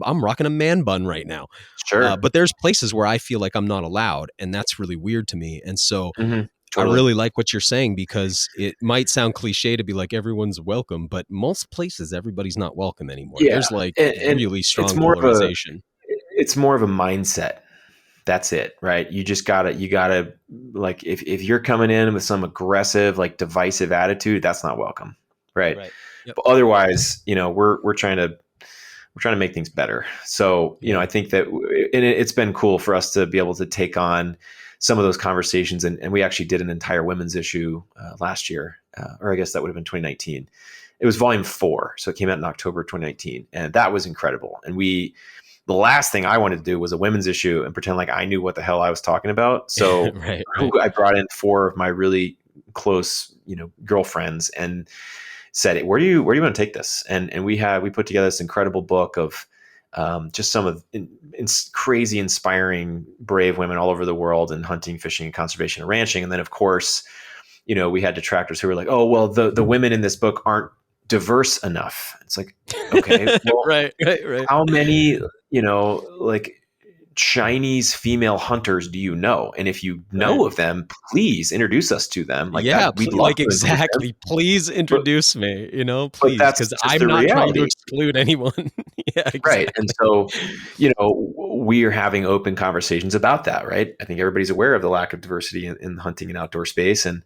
I'm rocking a man bun right now. Sure. But there's places where I feel like I'm not allowed, and that's really weird to me. And so Mhm. I Totally. really like what you're saying, because it might sound cliche to be like everyone's welcome, but most places everybody's not welcome anymore. Yeah. There's like And really it's strong more of a polarization. it's more of a mindset. That's it, right? You gotta like, if you're coming in with some aggressive, like divisive attitude, that's not welcome. Right. Right. Yep. But otherwise, we're trying to make things better. So, Yeah. I think that and it's been cool for us to be able to take on some of those conversations. And we actually did an entire women's issue last year, or I guess that would have been 2019. It was volume 4. So it came out in October 2019. And that was incredible. And the last thing I wanted to do was a women's issue and pretend like I knew what the hell I was talking about. So Right. Right. I brought in 4 of my really close, girlfriends, and said, where do you want to take this? And we put together this incredible book of just some of crazy, inspiring, brave women all over the world in hunting, fishing, and conservation and ranching. And then, of course, we had detractors who were like, oh, well, the women in this book aren't diverse enough. It's like, okay, well, Right. Right. Right. how many, like, Chinese female hunters do you know? And if you Right. know of them, please introduce us to them. Like Yeah, that, we'd love to introduce them. exactly. Please But introduce me, but please, that's because just I'm the not trying to reality. exclude anyone. Yeah, Right. And exactly. so, we are having open conversations about that, right? I think everybody's aware of the lack of diversity in the hunting and outdoor space. And,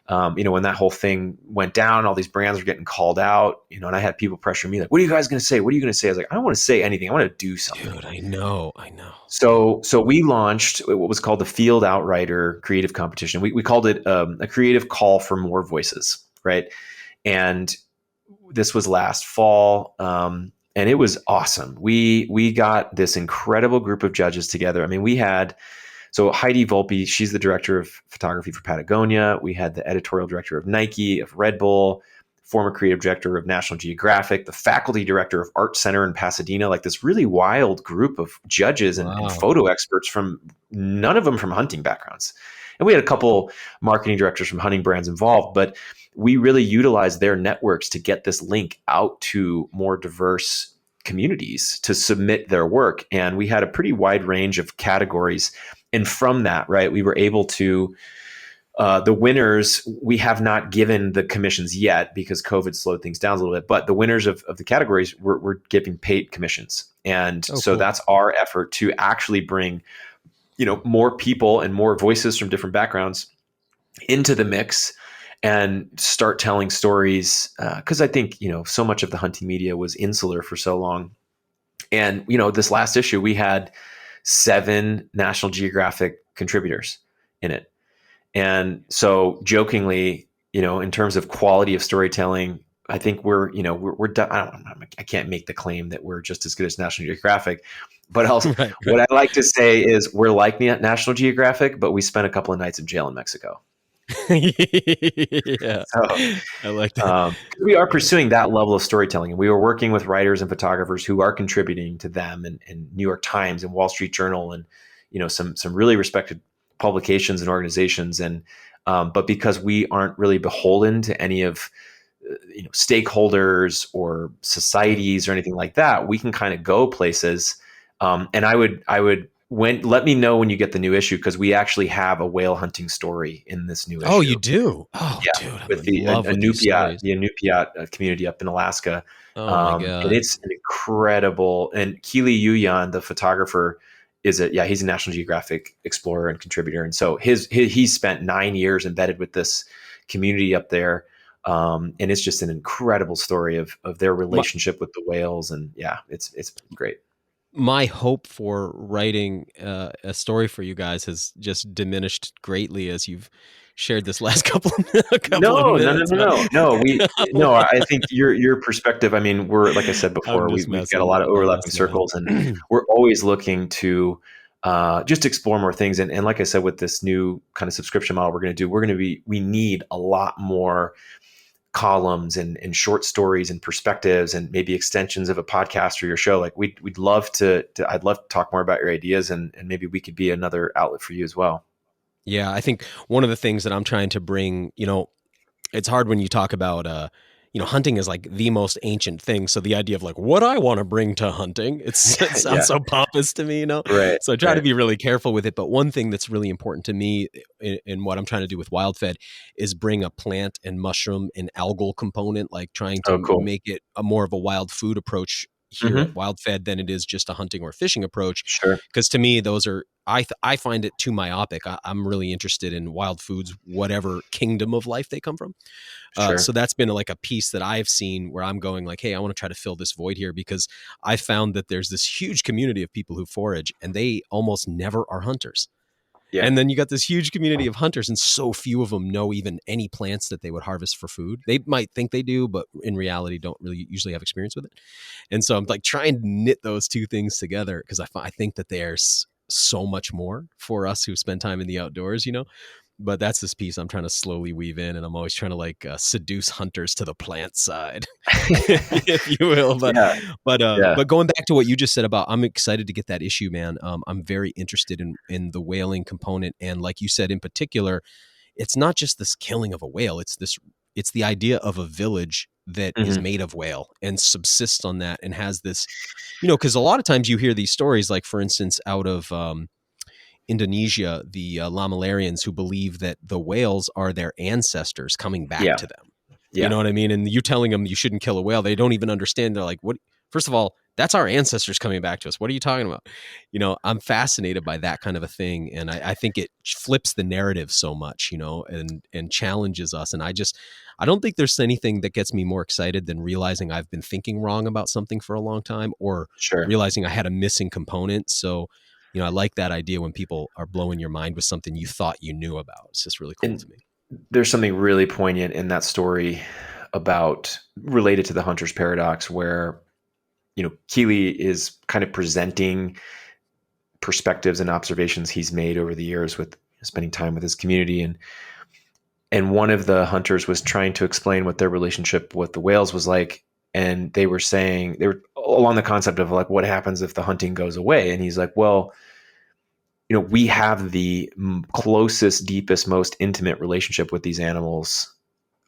when that whole thing went down, all these brands were getting called out, and I had people pressure me like, what are you guys going to say? What are you going to say? I was like, I don't want to say anything. I want to do something. Dude, I know. I know. So we launched what was called the Field Outrider Creative Competition. We called it a creative call for more voices, right? And this was last fall. And it was awesome. We got this incredible group of judges together. I mean, we had so Heidi Volpe, she's the director of photography for Patagonia. We had the editorial director of Nike, of Red Bull, former creative director of National Geographic, the faculty director of Art Center in Pasadena, like this really wild group of judges and Wow. photo experts from none of them from hunting backgrounds. And we had a couple marketing directors from hunting brands involved, but we really utilized their networks to get this link out to more diverse communities to submit their work. And we had a pretty wide range of categories. And from that, right, we were able to the winners, we have not given the commissions yet because COVID slowed things down a little bit, but the winners of the categories we're giving paid commissions. And so Cool. that's our effort to actually bring, more people and more voices from different backgrounds into the mix and start telling stories. Cause I think, so much of the hunting media was insular for so long. And, this last issue, we had 7 National Geographic contributors in it. And so jokingly, in terms of quality of storytelling, I think we're done. I can't make the claim that we're just as good as National Geographic, but also Right. what I like to say is we're like National Geographic, but we spent a couple of nights in jail in Mexico. Yeah. So I like that. we are pursuing that level of storytelling, and we were working with writers and photographers who are contributing to them, and New York Times and Wall Street Journal, and some really respected publications and organizations. And but because we aren't really beholden to any of stakeholders or societies or anything like that, we can kind of go places. And I would let me know when you get the new issue, because we actually have a whale hunting story in this new issue. Oh, you do? Oh, Yeah, dude, I'm with in love with these stories. the Inupiat community up in Alaska. Oh my And God. it's an incredible. And Keely Yuyan, the photographer, he's a National Geographic explorer and contributor. And so he spent 9 years embedded with this community up there. And it's just an incredible story of their relationship with the whales. And yeah, it's great. My hope for writing a story for you guys has just diminished greatly as you've shared this last couple of minutes. No. I think your perspective. I mean, we're, like I said I'm before, just we've got a messing. lot of I'm overlapping messing, circles, and man. we're always looking to just explore more things. And like I said, with this new kind of subscription model, we need a lot more columns and short stories and perspectives, and maybe extensions of a podcast or your show. Like I'd love to talk more about your ideas, and maybe we could be another outlet for you as well. Yeah, I think one of the things that I'm trying to bring, it's hard when you talk about, hunting is like the most ancient thing. So the idea of like what I want to bring to hunting, it sounds Yeah. so pompous to me, Right. So I try to be really careful with it. But one thing that's really important to me in what I'm trying to do with WildFed is bring a plant and mushroom and algal component, like trying to Oh, cool. make it a more of a wild food approach here at WildFed than it is just a hunting or fishing approach. Sure. Because to me, those are, I find it too myopic. I'm really interested in wild foods, whatever kingdom of life they come from. Sure. So that's been like a piece that I've seen where I'm going like, hey, I want to try to fill this void here, because I found that there's this huge community of people who forage and they almost never are hunters. Yeah. And then you got this huge community of hunters, and so few of them know even any plants that they would harvest for food. They might think they do, but in reality don't really usually have experience with it. And so I'm like trying to knit those two things together, because I think that there's so much more for us who spend time in the outdoors, but that's this piece I'm trying to slowly weave in, and I'm always trying to like seduce hunters to the plant side, if you will. But going back to what you just said about, I'm excited to get that issue, man. I'm very interested in the whaling component, and like you said in particular, it's not just this killing of a whale. It's the idea of a village that is made of whale and subsists on that, and has this, because a lot of times you hear these stories, like for instance, out of Indonesia, the Lamalarians, who believe that the whales are their ancestors coming back to them. Yeah. You know what I mean? And you telling them you shouldn't kill a whale, they don't even understand. They're like, what? First of all, that's our ancestors coming back to us. What are you talking about? I'm fascinated by that kind of a thing. And I think it flips the narrative so much, and challenges us. And I don't think there's anything that gets me more excited than realizing I've been thinking wrong about something for a long time, or realizing I had a missing component. So, I like that idea when people are blowing your mind with something you thought you knew about. It's just really cool to me. There's something really poignant in that story related to the hunter's paradox, where Keeley is kind of presenting perspectives and observations he's made over the years with spending time with his community. And one of the hunters was trying to explain what their relationship with the whales was like. And they were along the concept of like, what happens if the hunting goes away? And he's like, well, we have the closest, deepest, most intimate relationship with these animals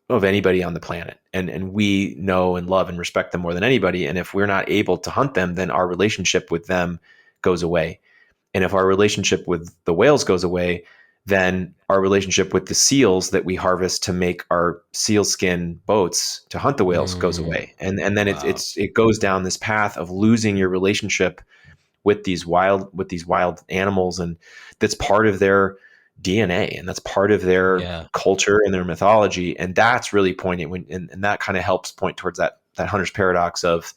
of anybody on the planet. And we know and love and respect them more than anybody. And if we're not able to hunt them, then our relationship with them goes away. And if our relationship with the whales goes away, then our relationship with the seals that we harvest to make our sealskin boats to hunt the whales goes away. And then Wow. it goes down this path of losing your relationship with these wild animals, and that's part of their DNA, and that's part of their Yeah. culture and their mythology. And that's really poignant and that kind of helps point towards that hunter's paradox of,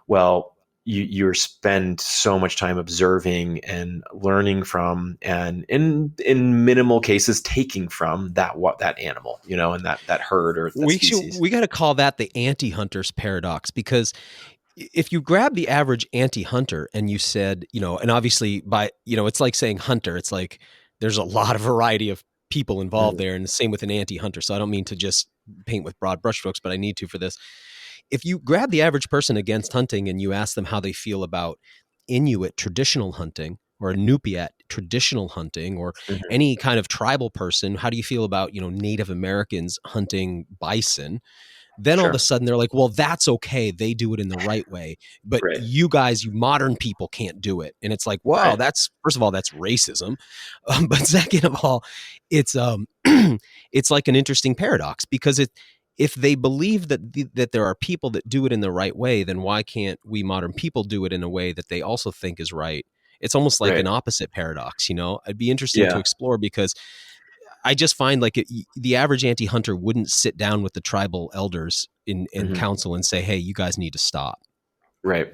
well, you spend so much time observing and learning from, and in minimal cases taking from that animal, and that herd or that species. We got to call that the anti-hunter's paradox, because if you grab the average anti-hunter and you said, and obviously it's like saying hunter, it's like there's a lot of variety of people involved Mm, there, and the same with an anti-hunter. So I don't mean to just paint with broad brushstrokes, but I need to for this. If you grab the average person against hunting and you ask them how they feel about Inuit traditional hunting or Inupiat traditional hunting or mhm. any kind of tribal person, how do you feel about, Native Americans hunting bison? Then all of a Sure. sudden they're like, well, that's okay. They do it in the right way. But Right. you guys, you modern people can't do it. And it's like, wow, Right. that's, first of all, that's racism. But second of all, it's it's like an interesting paradox, because if they believe that there are people that do it in the right way, then why can't we modern people do it in a way that they also think is right? It's almost like Right. an opposite paradox, It'd be interesting to Yeah. explore, because I just find like the average anti-hunter wouldn't sit down with the tribal elders in Mhm. council and say, "Hey, you guys need to stop." Right.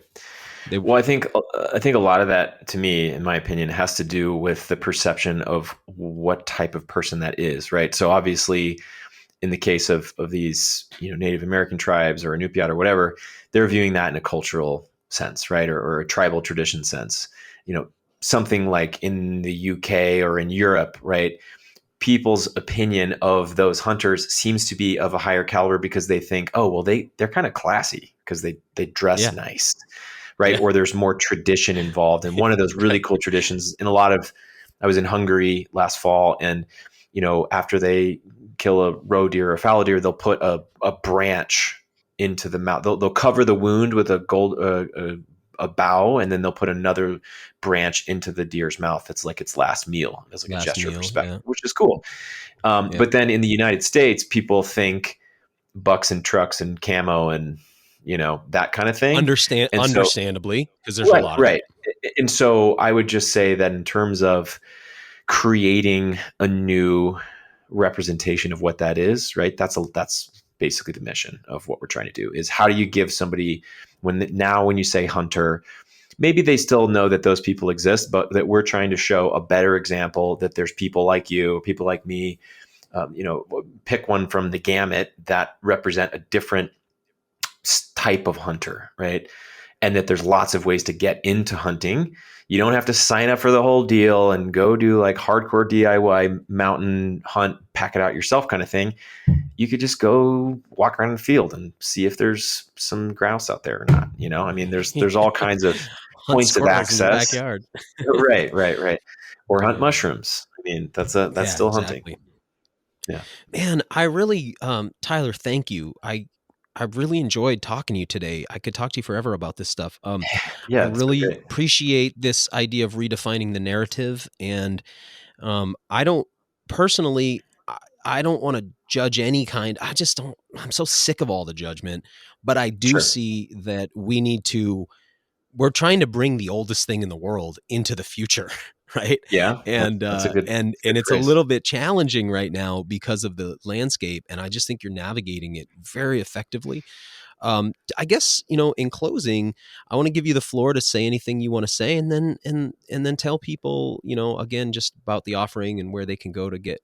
They Well, I think a lot of that, to me, in my opinion, has to do with the perception of what type of person that is, right? So obviously, in the case of these, Native American tribes or Inupiat or whatever, they're viewing that in a cultural sense, right, or a tribal tradition sense. Something like in the UK or in Europe, right? People's opinion of those hunters seems to be of a higher caliber because they think, oh, well, they're kind of classy because they dress yeah, nice, right? yeah, Or there's more tradition involved. And one of those really right. cool traditions I was in Hungary last fall, and after they kill a roe deer or a fallow deer, they'll put a branch into the mouth. They'll cover the wound with a bough, and then they'll put another branch into the deer's mouth. It's like its last meal. It's like a Last gesture of meal, respect, yeah, which is cool. yeah. But then in the United States, people think bucks and trucks and camo and that kind of thing. And so Understandably, because there's a right, lot of it. right. And so I would just say that in terms of creating a new representation of what that is, right? That's basically the mission of what we're trying to do, is how do you give somebody, when you say hunter, maybe they still know that those people exist, but that we're trying to show a better example, that there's people like you, people like me, pick one from the gamut that represent a different type of hunter, right? And that there's lots of ways to get into hunting. You don't have to sign up for the whole deal and go do like hardcore DIY mountain hunt, pack it out yourself kind of thing. You could just go walk around the field and see if there's some grouse out there or not. I mean, there's all kinds of Hunt points of squirrels in your access. backyard. Right, right, right. Or hunt Yeah, mushrooms. I mean, that's yeah, still hunting. exactly. Yeah. Man, I really, Tyler, thank you. I really enjoyed talking to you today. I could talk to you forever about this stuff. I Yeah, it's been really great. appreciate this idea of redefining the narrative, and I don't personally, I don't want to judge any kind. I just don't. I'm so sick of all the judgment. But I do Sure. see that we need to. We're trying to bring the oldest thing in the world into the future, right? Yeah, And that's a good and it's a phrase. little bit challenging right now because of the landscape. And I just think you're navigating it very effectively. I guess, in closing, I want to give you the floor to say anything you want to say, and then tell people, again, just about the offering and where they can go to get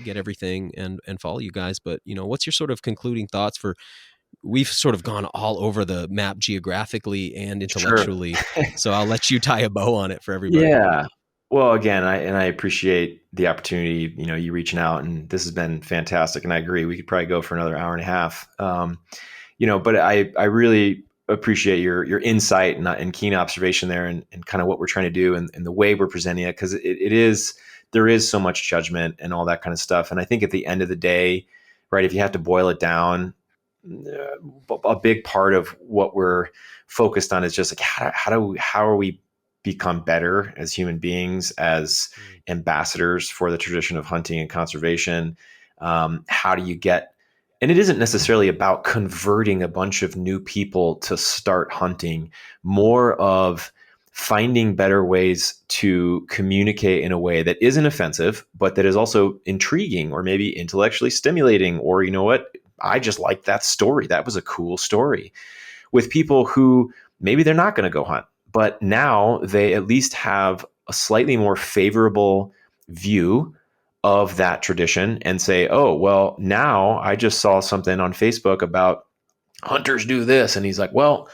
everything and follow you guys. But what's your sort of concluding thoughts for we've sort of gone all over the map geographically and intellectually. Sure. So I'll let you tie a bow on it for everybody. Yeah. Well, again, I appreciate the opportunity, you reaching out, and this has been fantastic. And I agree, we could probably go for another hour and a half. But I really appreciate your insight and keen observation there, and kind of what we're trying to do and the way we're presenting it, because there is so much judgment and all that kind of stuff. And I think at the end of the day, right, if you have to boil it down, a big part of what we're focused on is just like how are we become better as human beings, as ambassadors for the tradition of hunting and conservation. How do you get, and it isn't necessarily about converting a bunch of new people to start hunting, more of finding better ways to communicate in a way that isn't offensive, but that is also intriguing or maybe intellectually stimulating, or, I just like that story. That was a cool story, with people who maybe they're not going to go hunt, but now they at least have a slightly more favorable view of that tradition and say, oh, well, now I just saw something on Facebook about hunters do this. And he's like, well,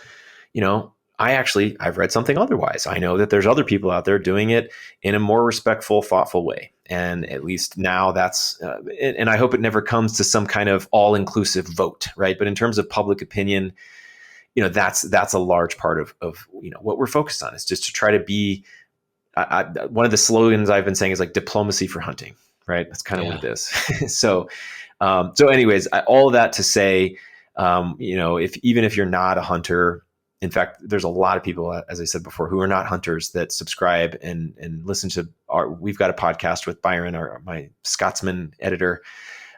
I've read something otherwise. I know that there's other people out there doing it in a more respectful, thoughtful way. And at least now that's, and I hope it never comes to some kind of all-inclusive vote, right? But in terms of public opinion, that's a large part of what we're focused on, is just to try to be, one of the slogans I've been saying is like diplomacy for hunting, right? That's kind of what it is. So anyways, all of that to say, even if you're not a hunter, in fact, there's a lot of people, as I said before, who are not hunters that subscribe and listen to we've got a podcast with Byron, my Scotsman editor.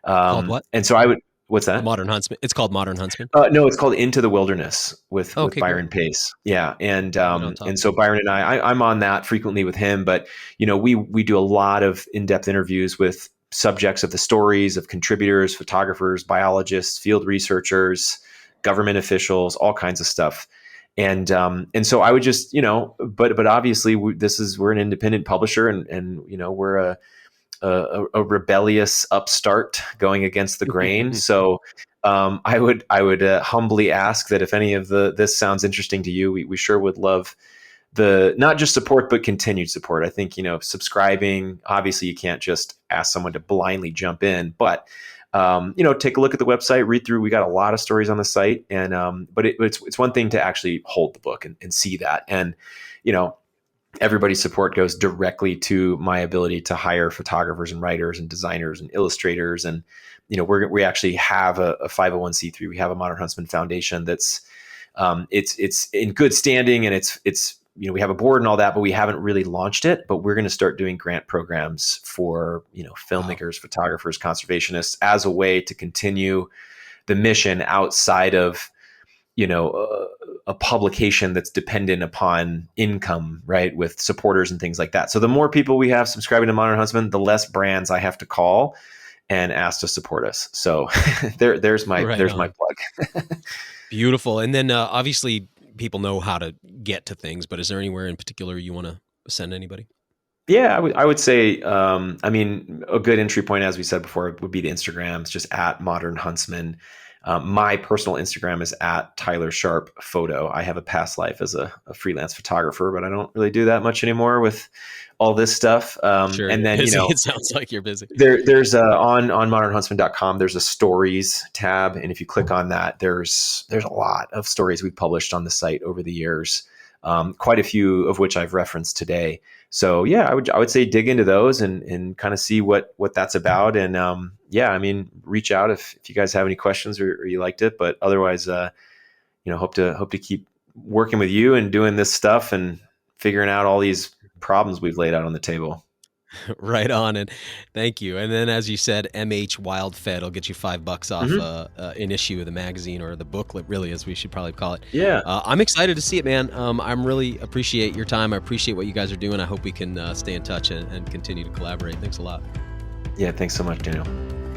Called what? And so what's that? Modern Huntsman. It's called Modern Huntsman. No, it's called Into the Wilderness with Byron great. Pace. Yeah. And so Byron and I'm on that frequently with him, but we do a lot of in-depth interviews with subjects of the stories of contributors, photographers, biologists, field researchers, government officials, all kinds of stuff. And so I would just, but obviously we're an independent publisher, and we're a rebellious upstart going against the grain. So I would humbly ask that if any of this sounds interesting to you, we sure would love the not just support, but continued support. I think, subscribing, obviously you can't just ask someone to blindly jump in, but take a look at the website, read through. We got a lot of stories on the site, and but it's one thing to actually hold the book and see that. And everybody's support goes directly to my ability to hire photographers and writers and designers and illustrators. And we actually have a 501c3. We have a Modern Huntsman Foundation that's it's in good standing, and it's we have a board and all that, but we haven't really launched it. But we're going to start doing grant programs for filmmakers, photographers, conservationists, as a way to continue the mission outside of a publication that's dependent upon income, right, with supporters and things like that. So the more people we have subscribing to Modern Huntsman, the less brands I have to call and ask to support us. So there's my plug. Beautiful. And then obviously people know how to get to things, but is there anywhere in particular you want to send anybody? Yeah, I would say, a good entry point, as we said before, would be the Instagram. It's just at Modern Huntsman. My personal Instagram is at Tyler Sharp Photo. I have a past life as a freelance photographer, but I don't really do that much anymore with all this stuff. Sure, and then it sounds like you're busy. There's on modernhuntsman.com. There's a stories tab, and if you click on that, there's a lot of stories we've published on the site over the years. Quite a few of which I've referenced today. So yeah, I would say dig into those and kind of see what that's about. And reach out if you guys have any questions or you liked it. But otherwise, hope to keep working with you and doing this stuff and figuring out all these problems we've laid out on the table. Right on. And thank you. And then, as you said, MH WildFed will get you $5 off an issue of the magazine, or the booklet, really, as we should probably call it. Yeah. I'm excited to see it, man. I'm really appreciate your time. I appreciate what you guys are doing. I hope we can stay in touch and continue to collaborate. Thanks a lot. Yeah. Thanks so much, Daniel.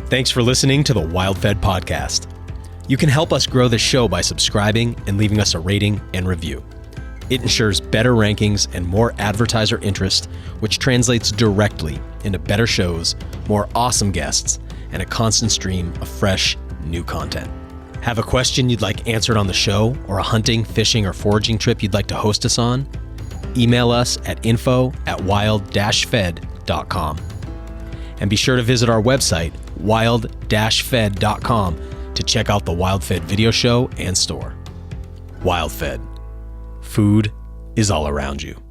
Thanks for listening to the WildFed podcast. You can help us grow the show by subscribing and leaving us a rating and review. It ensures better rankings and more advertiser interest, which translates directly into better shows, more awesome guests, and a constant stream of fresh, new content. Have a question you'd like answered on the show, or a hunting, fishing, or foraging trip you'd like to host us on? Email us at info@wild-fed.com. And be sure to visit our website, wild-fed.com, to check out the WildFed video show and store. WildFed. Food is all around you.